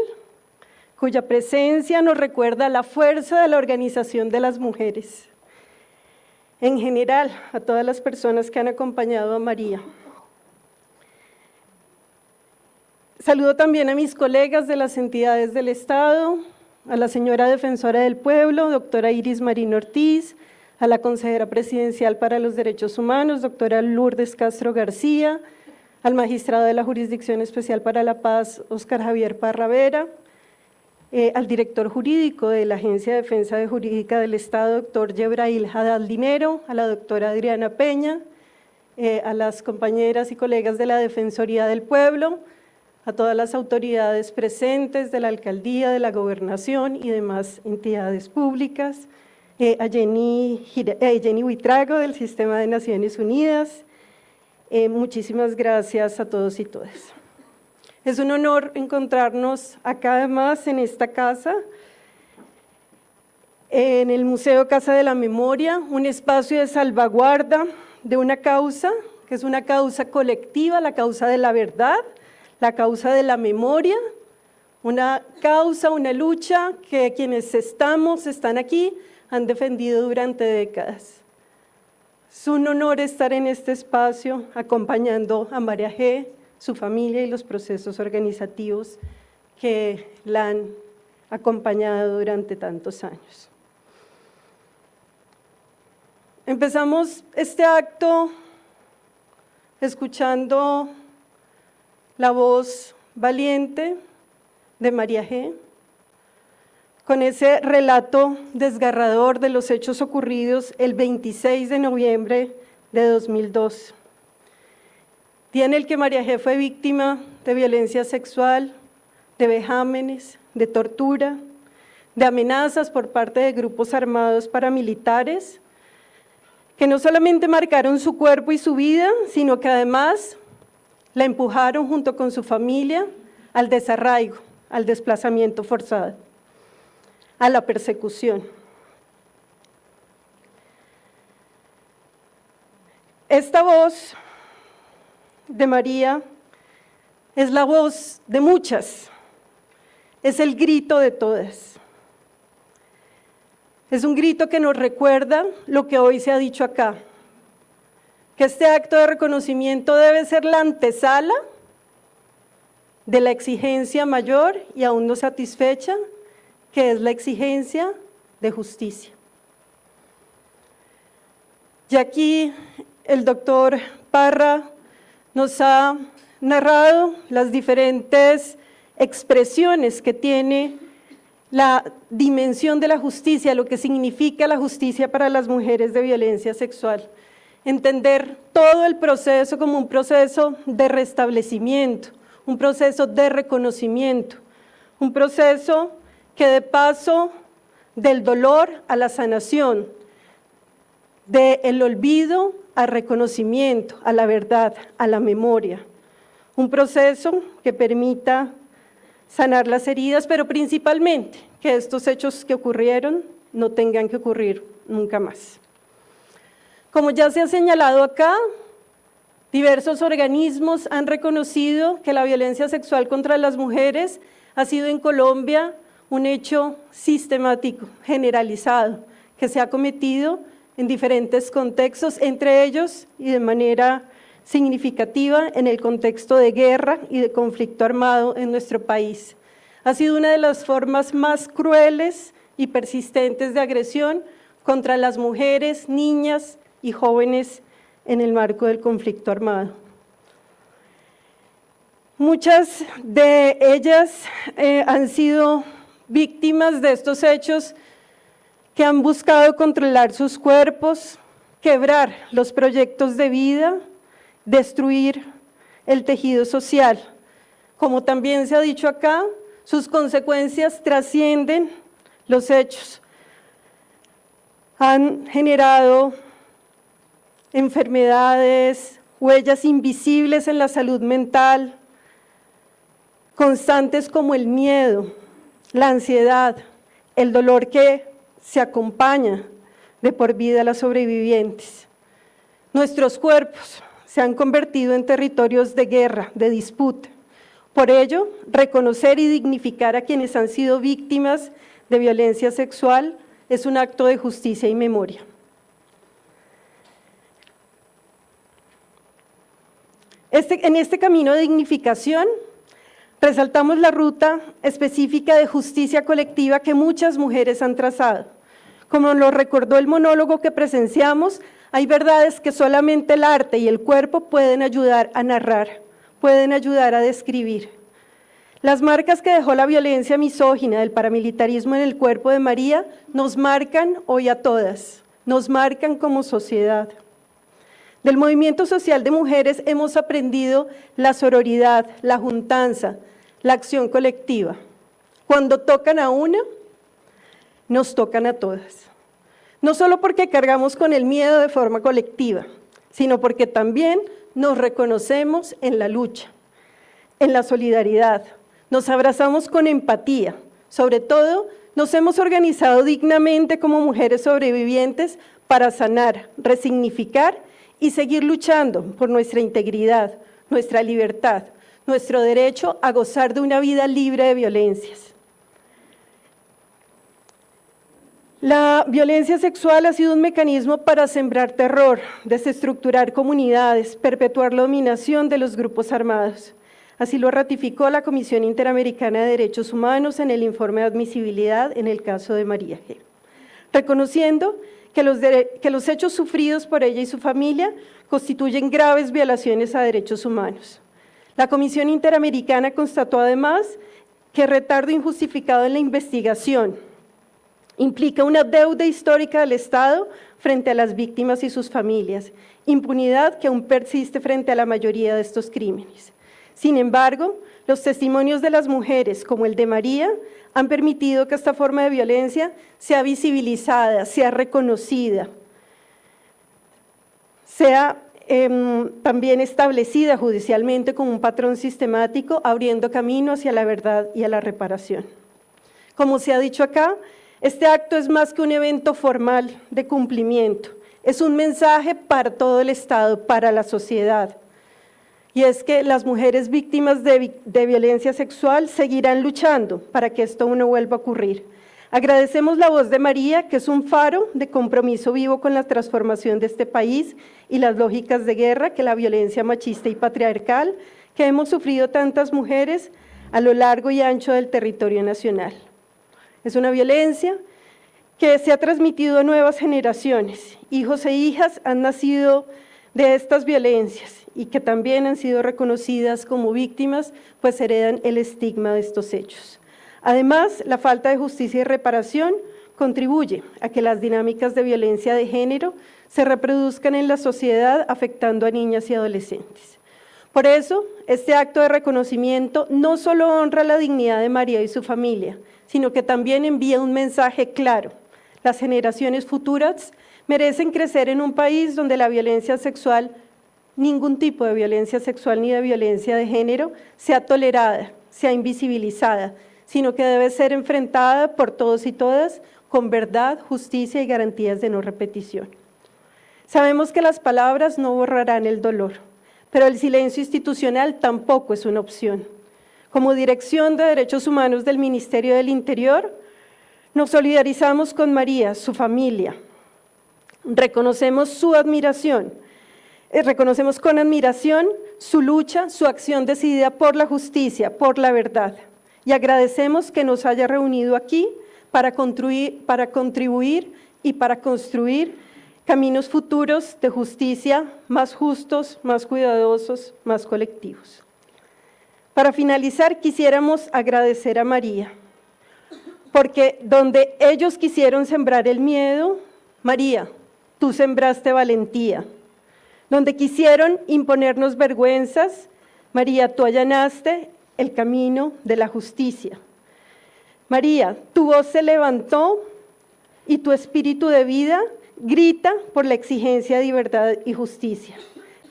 cuya presencia nos recuerda la fuerza de la organización de las mujeres. En general, a todas las personas que han acompañado a María. Saludo también a mis colegas de las entidades del Estado, a la señora Defensora del Pueblo, doctora Iris Marín Ortiz, a la consejera presidencial para los Derechos Humanos, doctora Lourdes Castro García, al magistrado de la Jurisdicción Especial para la Paz, Óscar Javier Parra Vera, al director jurídico de la Agencia de Defensa Jurídica del Estado, doctor Yebrail Haddad Linero, a la doctora Adriana Peña, a las compañeras y colegas de la Defensoría del Pueblo, a todas las autoridades presentes de la Alcaldía, de la Gobernación y demás entidades públicas, a Jenny Huitrago del Sistema de Naciones Unidas. Muchísimas gracias a todos y todas. Es un honor encontrarnos acá además en esta casa, en el Museo Casa de la Memoria, un espacio de salvaguarda de una causa, que es una causa colectiva, la causa de la verdad, la causa de la memoria, una causa, una lucha que quienes están aquí, han defendido durante décadas. Es un honor estar en este espacio acompañando a María G., su familia y los procesos organizativos que la han acompañado durante tantos años. Empezamos este acto escuchando la voz valiente de María G., con ese relato desgarrador de los hechos ocurridos el 26 de noviembre de 2002. Día en el que María G. fue víctima de violencia sexual, de vejámenes, de tortura, de amenazas por parte de grupos armados paramilitares, que no solamente marcaron su cuerpo y su vida, sino que además la empujaron junto con su familia al desarraigo, al desplazamiento forzado, a la persecución. Esta voz de María es la voz de muchas, es el grito de todas. Es un grito que nos recuerda lo que hoy se ha dicho acá, que este acto de reconocimiento debe ser la antesala de la exigencia mayor y aún no satisfecha, que es la exigencia de justicia. Y aquí el doctor Parra nos ha narrado las diferentes expresiones que tiene la dimensión de la justicia, lo que significa la justicia para las mujeres de violencia sexual. Entender todo el proceso como un proceso de restablecimiento, un proceso de reconocimiento, un proceso que de paso del dolor a la sanación, del olvido al reconocimiento, a la verdad, a la memoria. Un proceso que permita sanar las heridas, pero principalmente que estos hechos que ocurrieron no tengan que ocurrir nunca más. Como ya se ha señalado acá, diversos organismos han reconocido que la violencia sexual contra las mujeres ha sido en Colombia un hecho sistemático, generalizado, que se ha cometido en diferentes contextos, entre ellos y de manera significativa en el contexto de guerra y de conflicto armado en nuestro país. Ha sido una de las formas más crueles y persistentes de agresión contra las mujeres, niñas y jóvenes en el marco del conflicto armado. Muchas de ellas han sido víctimas de estos hechos que han buscado controlar sus cuerpos, quebrar los proyectos de vida, destruir el tejido social. Como también se ha dicho acá, sus consecuencias trascienden los hechos. Han generado enfermedades, huellas invisibles en la salud mental, constantes como el miedo, la ansiedad, el dolor que se acompaña de por vida a las sobrevivientes. Nuestros cuerpos se han convertido en territorios de guerra, de disputa. Por ello, reconocer y dignificar a quienes han sido víctimas de violencia sexual es un acto de justicia y memoria. En este camino de dignificación, resaltamos la ruta específica de justicia colectiva que muchas mujeres han trazado. Como lo recordó el monólogo que presenciamos, hay verdades que solamente el arte y el cuerpo pueden ayudar a narrar, pueden ayudar a describir. Las marcas que dejó la violencia misógina del paramilitarismo en el cuerpo de María nos marcan hoy a todas, nos marcan como sociedad. Del movimiento social de mujeres hemos aprendido la sororidad, la juntanza, la acción colectiva. Cuando tocan a una, nos tocan a todas. No solo porque cargamos con el miedo de forma colectiva, sino porque también nos reconocemos en la lucha, en la solidaridad, nos abrazamos con empatía. Sobre todo, nos hemos organizado dignamente como mujeres sobrevivientes para sanar, resignificar y seguir luchando por nuestra integridad, nuestra libertad, nuestro derecho a gozar de una vida libre de violencias. La violencia sexual ha sido un mecanismo para sembrar terror, desestructurar comunidades, perpetuar la dominación de los grupos armados. Así lo ratificó la Comisión Interamericana de Derechos Humanos en el informe de admisibilidad en el caso de María G., reconociendo que los hechos sufridos por ella y su familia constituyen graves violaciones a derechos humanos. La Comisión Interamericana constató además que retardo injustificado en la investigación implica una deuda histórica del Estado frente a las víctimas y sus familias, impunidad que aún persiste frente a la mayoría de estos crímenes. Sin embargo, los testimonios de las mujeres, como el de María, han permitido que esta forma de violencia sea visibilizada, sea reconocida, sea también establecida judicialmente como un patrón sistemático, abriendo camino hacia la verdad y a la reparación. Como se ha dicho acá, este acto es más que un evento formal de cumplimiento, es un mensaje para todo el Estado, para la sociedad. y es que las mujeres víctimas de violencia sexual seguirán luchando para que esto no vuelva a ocurrir. Agradecemos la voz de María, que es un faro de compromiso vivo con la transformación de este país y las lógicas de guerra que la violencia machista y patriarcal que hemos sufrido tantas mujeres a lo largo y ancho del territorio nacional. Es una violencia que se ha transmitido a nuevas generaciones. Hijos e hijas han nacido de estas violencias y que también han sido reconocidas como víctimas, pues heredan el estigma de estos hechos. Además, la falta de justicia y reparación contribuye a que las dinámicas de violencia de género se reproduzcan en la sociedad, afectando a niñas y adolescentes. Por eso, este acto de reconocimiento no solo honra la dignidad de María y su familia, sino que también envía un mensaje claro. Las generaciones futuras merecen crecer en un país donde la violencia sexual, ningún tipo de violencia sexual ni de violencia de género, sea tolerada, sea invisibilizada, sino que debe ser enfrentada por todos y todas con verdad, justicia y garantías de no repetición. Sabemos que las palabras no borrarán el dolor, pero el silencio institucional tampoco es una opción. Como Dirección de Derechos Humanos del Ministerio del Interior, nos solidarizamos con María, su familia. Reconocemos su admiración, reconocemos con admiración su lucha, su acción decidida por la justicia, por la verdad. Y agradecemos que nos haya reunido aquí para contribuir y para construir caminos futuros de justicia más justos, más cuidadosos, más colectivos. Para finalizar, quisiéramos agradecer a María, porque donde ellos quisieron sembrar el miedo, María, tú sembraste valentía. Donde quisieron imponernos vergüenzas, María, tú allanaste el camino de la justicia. María, tu voz se levantó y tu espíritu de vida grita por la exigencia de libertad y justicia.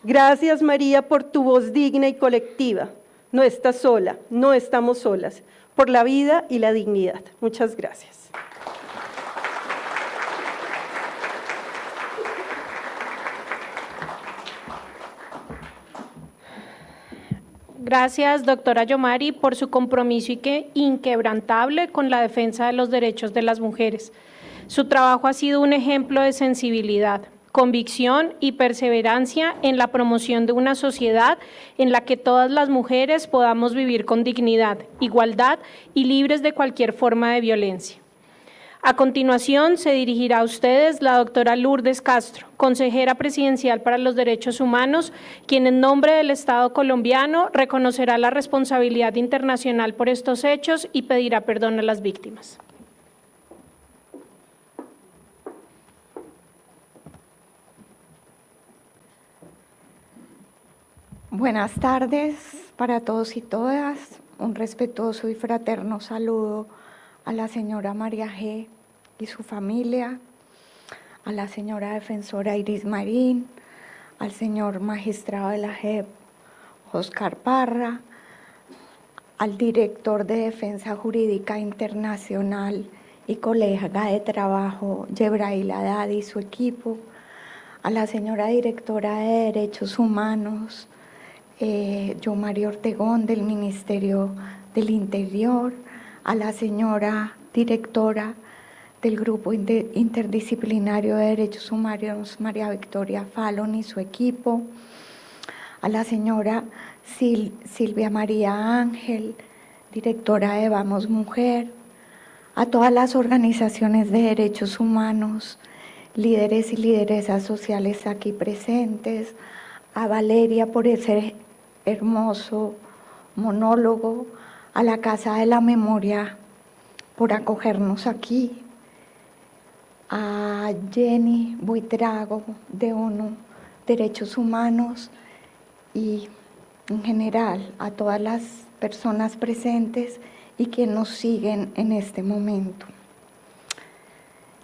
Gracias, María, por tu voz digna y colectiva. No estás sola, no estamos solas, por la vida y la dignidad. Muchas gracias. Gracias, doctora Yomari, por su compromiso inquebrantable con la defensa de los derechos de las mujeres. Su trabajo ha sido un ejemplo de sensibilidad, convicción y perseverancia en la promoción de una sociedad en la que todas las mujeres podamos vivir con dignidad, igualdad y libres de cualquier forma de violencia. A continuación, se dirigirá a ustedes la doctora Lourdes Castro, consejera presidencial para los derechos humanos, quien en nombre del Estado colombiano reconocerá la responsabilidad internacional por estos hechos y pedirá perdón a las víctimas. Buenas tardes para todos y todas. Un respetuoso y fraterno saludo a la señora María G. y su familia, a la señora defensora Iris Marín, al señor magistrado de la JEP, Oscar Parra, al director de Defensa Jurídica Internacional y colega de trabajo, Yebrail Haddad y su equipo, a la señora directora de Derechos Humanos, Yomari Ortegón del Ministerio del Interior, a la señora directora del Grupo Interdisciplinario de Derechos Humanos, María Victoria Fallon y su equipo, a la señora Silvia María Ángel, directora de Vamos Mujer, a todas las organizaciones de derechos humanos, líderes y lideresas sociales aquí presentes, a Valeria por ese hermoso monólogo, a la Casa de la Memoria por acogernos aquí, a Jenny Buitrago de ONU Derechos Humanos y en general a todas las personas presentes y que nos siguen en este momento.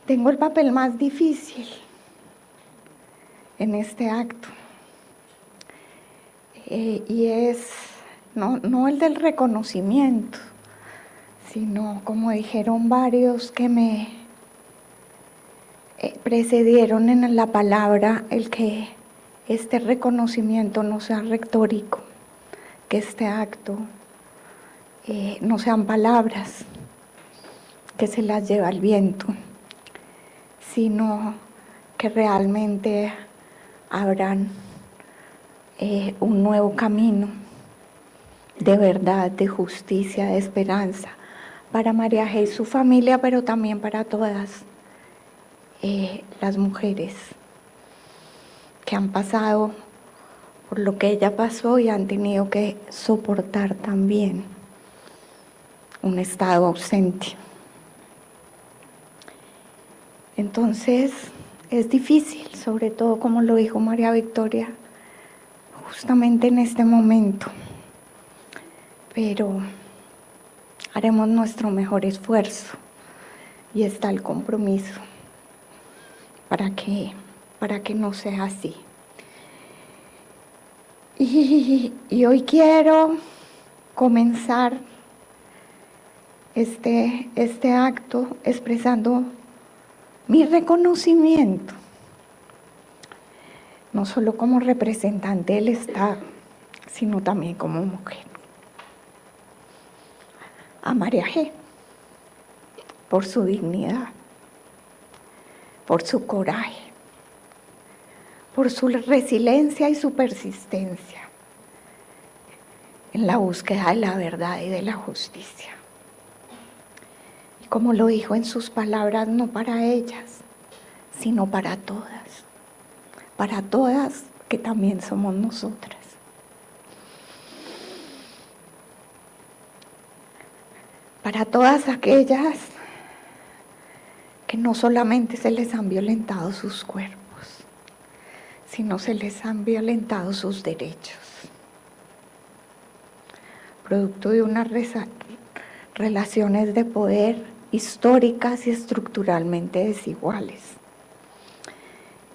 Tengo el papel más difícil en este acto y es no el del reconocimiento, sino, como dijeron varios que me precedieron en la palabra, el que este reconocimiento no sea retórico, que este acto no sean palabras que se las lleva el viento, sino que realmente abran un nuevo camino de verdad, de justicia, de esperanza para María G y su familia, pero también para todas las mujeres que han pasado por lo que ella pasó y han tenido que soportar también un estado ausente. Entonces es difícil, sobre todo como lo dijo María Victoria, justamente en este momento, pero haremos nuestro mejor esfuerzo y está el compromiso para que no sea así. Y hoy quiero comenzar este acto expresando mi reconocimiento, no solo como representante del Estado, sino también como mujer, a María G, por su dignidad, por su coraje, por su resiliencia y su persistencia en la búsqueda de la verdad y de la justicia. Y como lo dijo en sus palabras, no para ellas, sino para todas que también somos nosotras. Para todas aquellas que no solamente se les han violentado sus cuerpos, sino se les han violentado sus derechos, producto de unas relaciones de poder históricas y estructuralmente desiguales,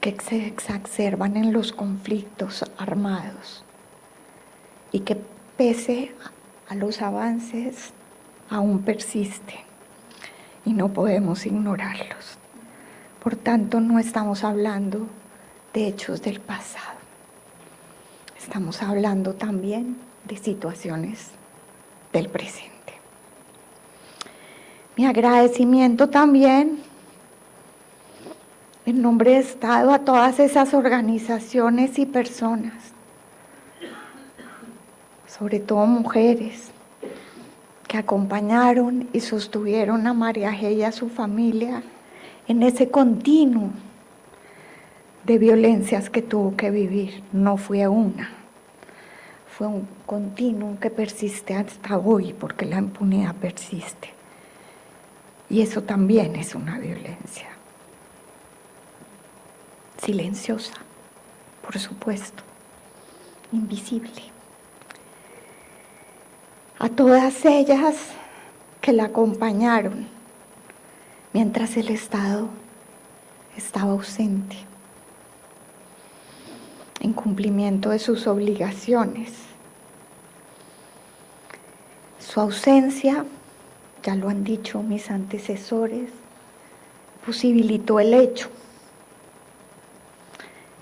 que se exacerban en los conflictos armados y que pese a los avances aún persisten y no podemos ignorarlos. Por tanto, no estamos hablando de hechos del pasado. Estamos hablando también de situaciones del presente. Mi agradecimiento también, en nombre del Estado, a todas esas organizaciones y personas, sobre todo mujeres, que acompañaron y sostuvieron a María G y a su familia en ese continuo de violencias que tuvo que vivir. No fue una, fue un continuo que persiste hasta hoy, porque la impunidad persiste. Y eso también es una violencia. Silenciosa, por supuesto, invisible. A todas ellas que la acompañaron mientras el Estado estaba ausente, en cumplimiento de sus obligaciones. Su ausencia, ya lo han dicho mis antecesores, posibilitó el hecho.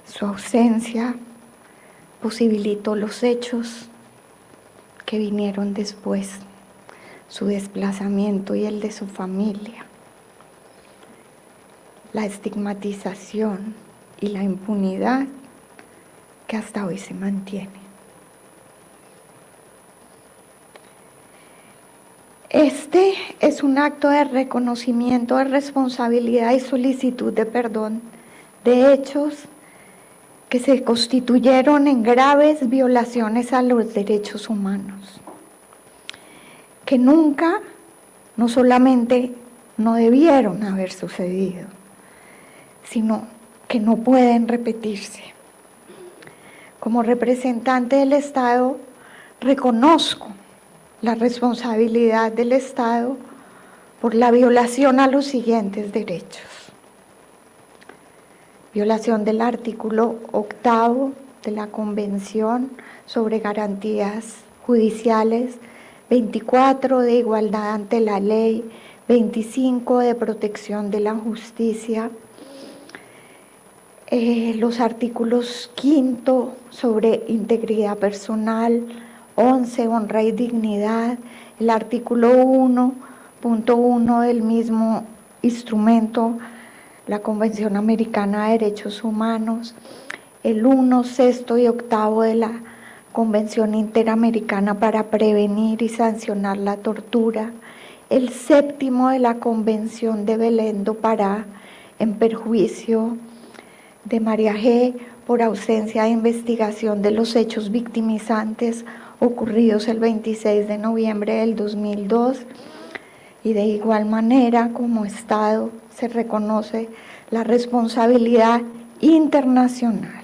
Su ausencia posibilitó los hechos que vinieron después, su desplazamiento y el de su familia, la estigmatización y la impunidad que hasta hoy se mantiene. Este es un acto de reconocimiento de responsabilidad y solicitud de perdón de hechos que se constituyeron en graves violaciones a los derechos humanos, que nunca, no solamente no debieron haber sucedido, sino que no pueden repetirse. Como representante del Estado, reconozco la responsabilidad del Estado por la violación a los siguientes derechos. Violación del artículo 8 de la Convención sobre Garantías Judiciales, 24 de igualdad ante la ley, 25 de protección de la justicia, los artículos 5 sobre integridad personal, 11, honra y dignidad, el artículo 1.1 del mismo instrumento, la Convención Americana de Derechos Humanos, el 1, 6 y 8 de la Convención Interamericana para prevenir y sancionar la tortura, el 7 de la Convención de Belén do Pará en perjuicio de María G. por ausencia de investigación de los hechos victimizantes ocurridos el 26 de noviembre del 2002, y de igual manera como Estado se reconoce la responsabilidad internacional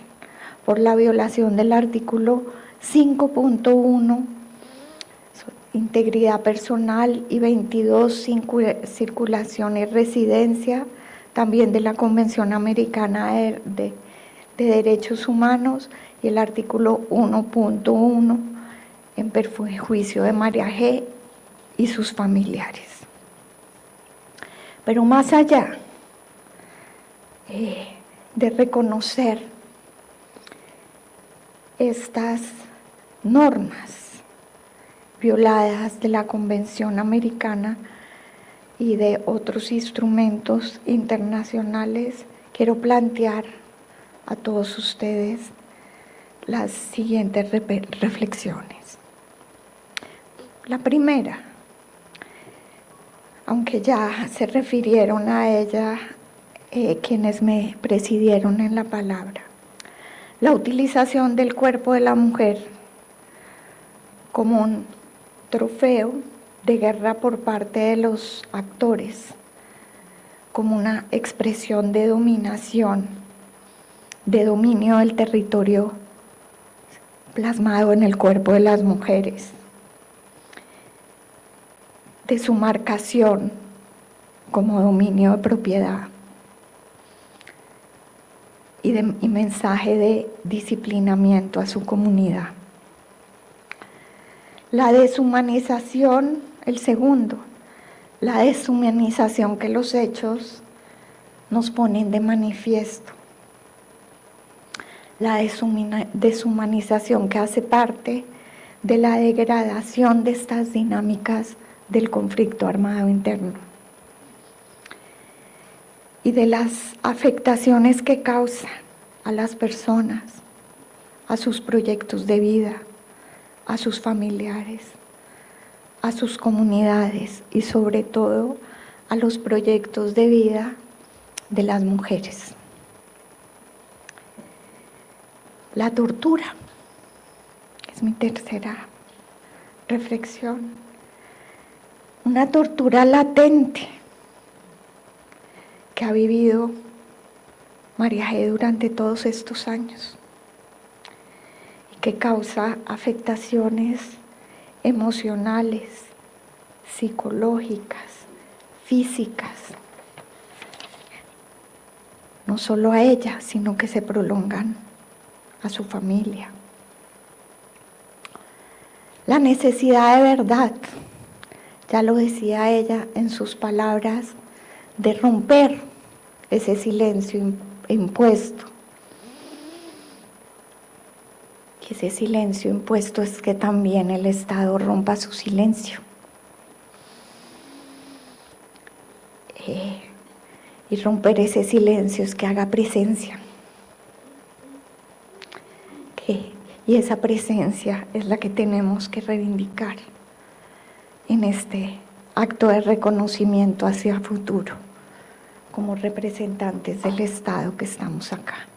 por la violación del artículo 5.1, integridad personal, y 22, circulación y residencia, también de la Convención Americana de Derechos Humanos, y el artículo 1.1 en perjuicio de María G. y sus familiares. Pero más allá de reconocer estas normas violadas de la Convención Americana y de otros instrumentos internacionales, quiero plantear a todos ustedes las siguientes reflexiones. La primera, aunque ya se refirieron a ella quienes me precedieron en la palabra, la utilización del cuerpo de la mujer como un trofeo de guerra por parte de los actores, como una expresión de dominación, de dominio del territorio plasmado en el cuerpo de las mujeres, de su marcación como dominio de propiedad y mensaje de disciplinamiento a su comunidad. La deshumanización, el segundo, la deshumanización que los hechos nos ponen de manifiesto. La deshumanización que hace parte de la degradación de estas dinámicas del conflicto armado interno y de las afectaciones que causa a las personas, a sus proyectos de vida, a sus familiares, a sus comunidades y sobre todo a los proyectos de vida de las mujeres. La tortura es mi tercera reflexión. Una tortura latente que ha vivido María G. durante todos estos años y que causa afectaciones emocionales, psicológicas, físicas, no solo a ella, sino que se prolongan a su familia. La necesidad de verdad, ya lo decía ella en sus palabras, de romper ese silencio impuesto. Y ese silencio impuesto es que también el Estado rompa su silencio. Y romper ese silencio es que haga presencia. Y esa presencia es la que tenemos que reivindicar en este acto de reconocimiento hacia el futuro, como representantes del Estado que estamos acá.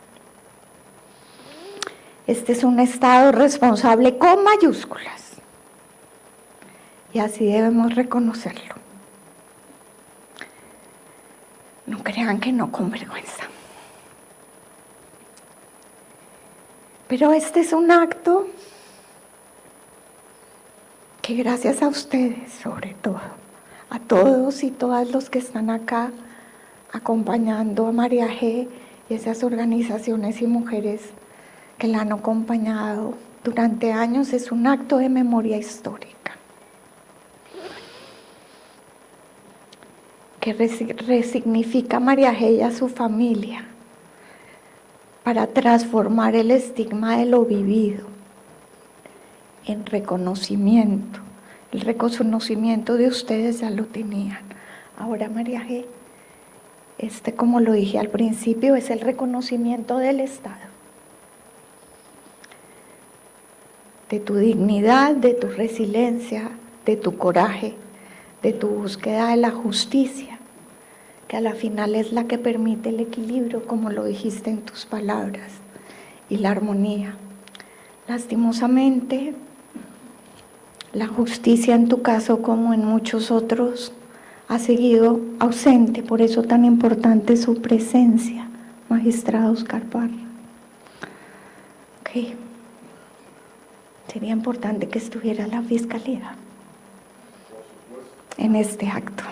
Este es un Estado responsable con mayúsculas, y así debemos reconocerlo. No crean que no con vergüenza. Pero este es un acto que gracias a ustedes, sobre todo, a todos y todas los que están acá acompañando a María G. y esas organizaciones y mujeres que la han acompañado durante años, es un acto de memoria histórica que resignifica a María G. y a su familia para transformar el estigma de lo vivido en reconocimiento. El reconocimiento de ustedes ya lo tenían. Ahora, María G., como lo dije al principio, es el reconocimiento del Estado, de tu dignidad, de tu resiliencia, de tu coraje, de tu búsqueda de la justicia, que a la final es la que permite el equilibrio, como lo dijiste en tus palabras, y la armonía. Lastimosamente, la justicia en tu caso, como en muchos otros, ha seguido ausente, por eso tan importante su presencia, magistrado Oscar Parra. Ok. Sería importante que estuviera la Fiscalía en este acto.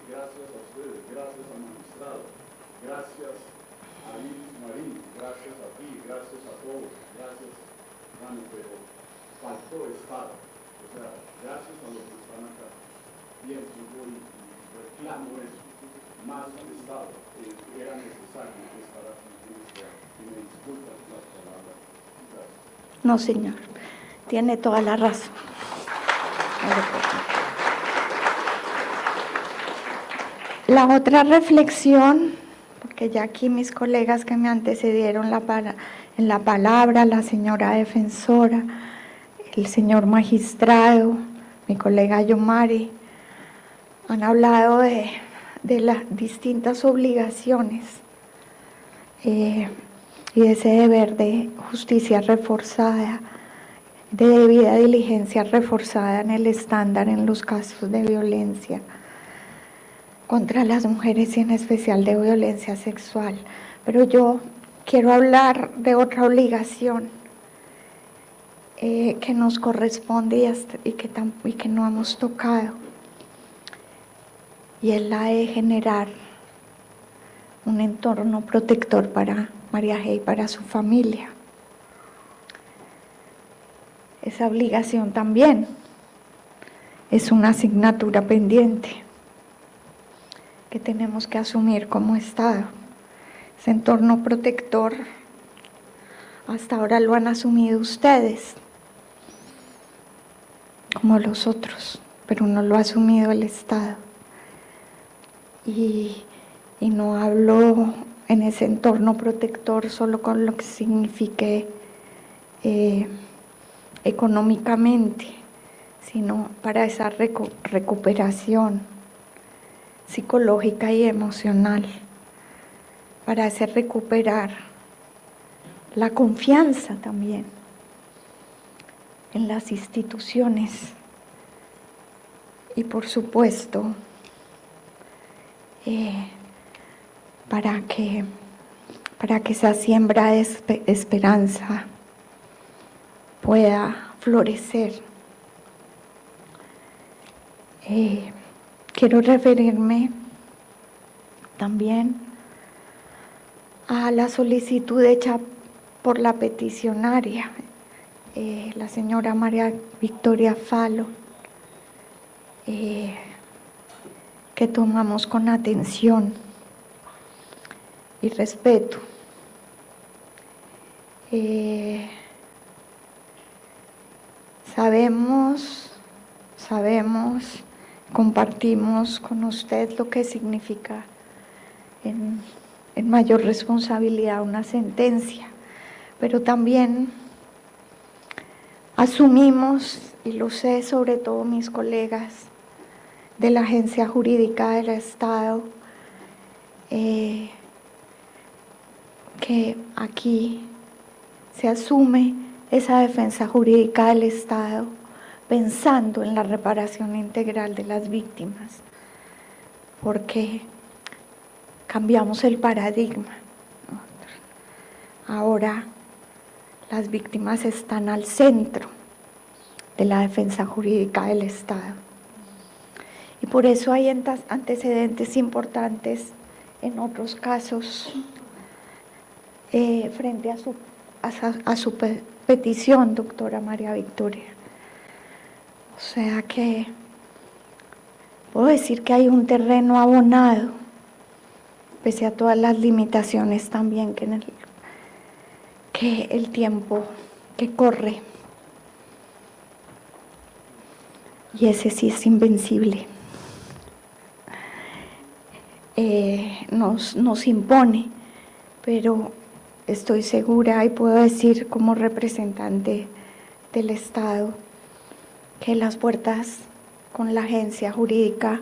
Gracias a ustedes, gracias al magistrado, gracias a Liz Marín, gracias a ti, gracias a todos, gracias, Manu, pero faltó Estado. O sea, gracias a los que están acá. Pienso yo y reclamo eso, más Estado, era necesario estar aquí en este acto. Y me disculpan las palabras. Gracias. No, señor, tiene toda la razón. La otra reflexión, porque ya aquí mis colegas que me antecedieron en la palabra, la señora defensora, el señor magistrado, mi colega Yomari, han hablado de las distintas obligaciones y de ese deber de justicia reforzada, de debida diligencia reforzada en el estándar en los casos de violencia contra las mujeres y en especial de violencia sexual. Pero yo quiero hablar de otra obligación que nos corresponde y que no hemos tocado, y es la de generar un entorno protector para María G. y para su familia. Esa obligación también es una asignatura pendiente que tenemos que asumir como Estado. Ese entorno protector, hasta ahora lo han asumido ustedes, como los otros, pero no lo ha asumido el Estado. Y no hablo en ese entorno protector solo con lo que signifique económicamente, sino para esa recuperación psicológica y emocional, para hacer recuperar la confianza también en las instituciones y por supuesto para que esa siembra de esperanza pueda florecer. Quiero referirme también a la solicitud hecha por la peticionaria, la señora María Victoria Falo, que tomamos con atención y respeto. Sabemos, compartimos con usted lo que significa en mayor responsabilidad una sentencia, pero también asumimos, y lo sé sobre todo mis colegas de la Agencia Jurídica del Estado, que aquí se asume esa defensa jurídica del Estado pensando en la reparación integral de las víctimas, porque cambiamos el paradigma. Ahora las víctimas están al centro de la defensa jurídica del Estado. Y por eso hay antecedentes importantes en otros casos frente a su petición, doctora María Victoria. O sea que puedo decir que hay un terreno abonado, pese a todas las limitaciones también que el tiempo que corre. Y ese sí es invencible. Nos impone, pero estoy segura y puedo decir como representante del Estado que las puertas con la agencia jurídica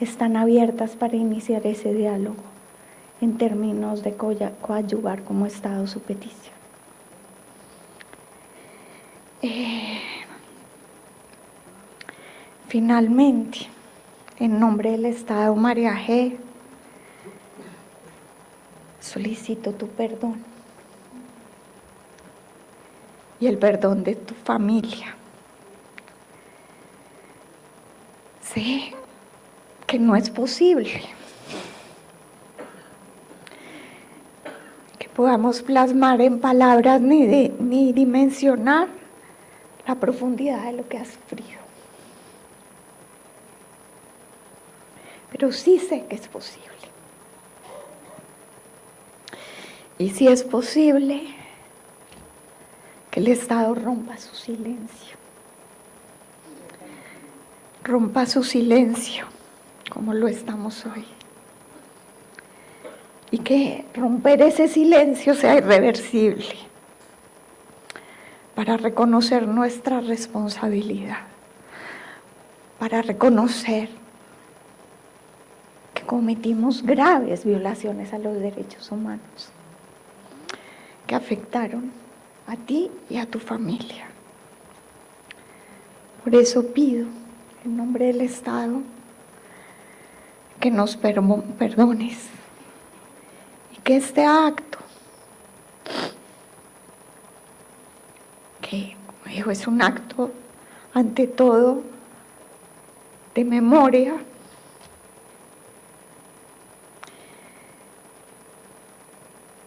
están abiertas para iniciar ese diálogo en términos de coadyuvar como Estado su petición. Finalmente, en nombre del Estado, María G., solicito tu perdón y el perdón de tu familia. Sé que no es posible que podamos plasmar en palabras ni dimensionar la profundidad de lo que has sufrido. Pero sí sé que es posible. Y si es posible que el Estado rompa su silencio. Rompa su silencio, como lo estamos hoy. Y que romper ese silencio sea irreversible para reconocer nuestra responsabilidad, para reconocer que cometimos graves violaciones a los derechos humanos que afectaron a ti y a tu familia. Por eso pido, en nombre del Estado, que nos perdones y que este acto, que, como digo, es un acto ante todo de memoria,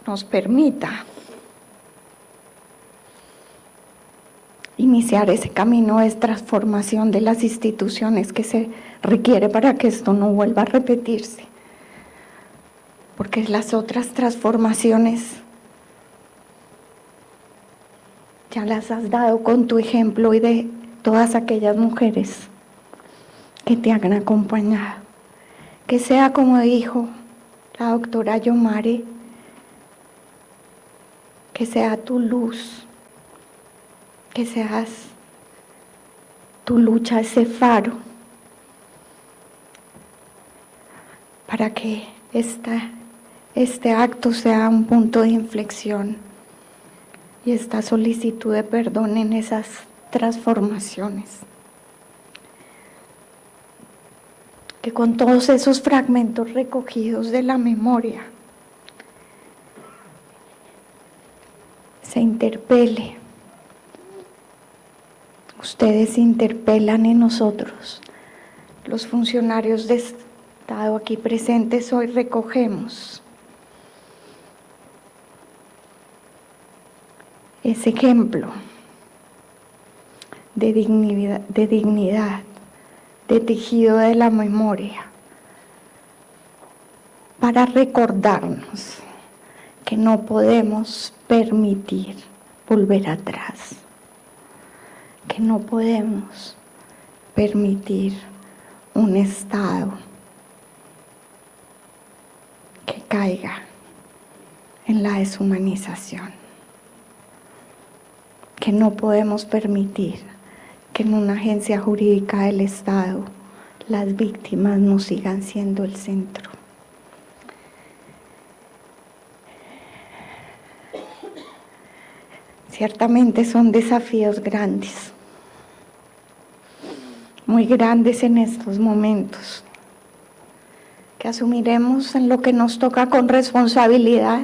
nos permita iniciar ese camino de transformación de las instituciones que se requiere para que esto no vuelva a repetirse. Porque las otras transformaciones ya las has dado con tu ejemplo y de todas aquellas mujeres que te han acompañado. Que sea como dijo la doctora Yomare, que sea tu luz, que seas tu lucha, ese faro, para que este acto sea un punto de inflexión y esta solicitud de perdón en esas transformaciones. Que con todos esos fragmentos recogidos de la memoria se interpele. Ustedes interpelan en nosotros, los funcionarios de Estado aquí presentes, hoy recogemos ese ejemplo de dignidad, de tejido de la memoria, para recordarnos que no podemos permitir volver atrás, que no podemos permitir un Estado que caiga en la deshumanización, que no podemos permitir que en una agencia jurídica del Estado las víctimas no sigan siendo el centro. Ciertamente son desafíos grandes, muy grandes en estos momentos, que asumiremos en lo que nos toca con responsabilidad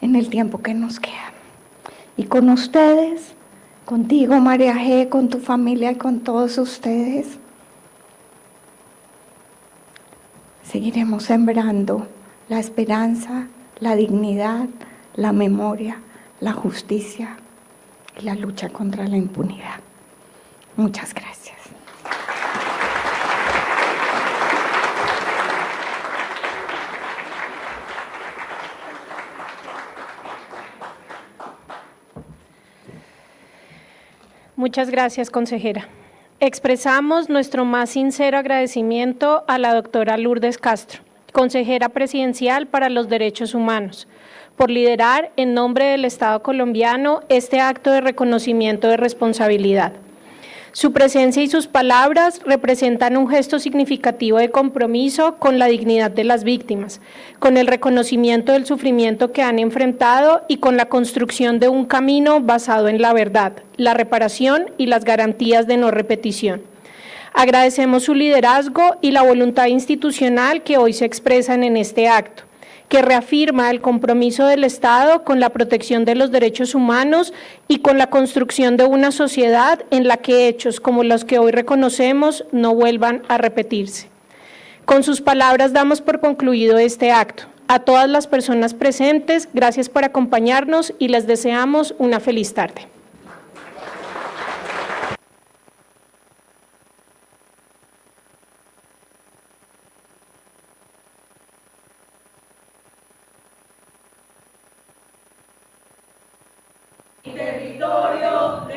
en el tiempo que nos queda. Y con ustedes, contigo María G., con tu familia y con todos ustedes, seguiremos sembrando la esperanza, la dignidad, la memoria, la justicia y la lucha contra la impunidad. Muchas gracias. Muchas gracias, consejera. Expresamos nuestro más sincero agradecimiento a la doctora Lourdes Castro, consejera presidencial para los Derechos Humanos, por liderar en nombre del Estado colombiano este acto de reconocimiento de responsabilidad. Su presencia y sus palabras representan un gesto significativo de compromiso con la dignidad de las víctimas, con el reconocimiento del sufrimiento que han enfrentado y con la construcción de un camino basado en la verdad, la reparación y las garantías de no repetición. Agradecemos su liderazgo y la voluntad institucional que hoy se expresan en este acto, que reafirma el compromiso del Estado con la protección de los derechos humanos y con la construcción de una sociedad en la que hechos como los que hoy reconocemos no vuelvan a repetirse. Con sus palabras damos por concluido este acto. A todas las personas presentes, gracias por acompañarnos y les deseamos una feliz tarde. Territorio.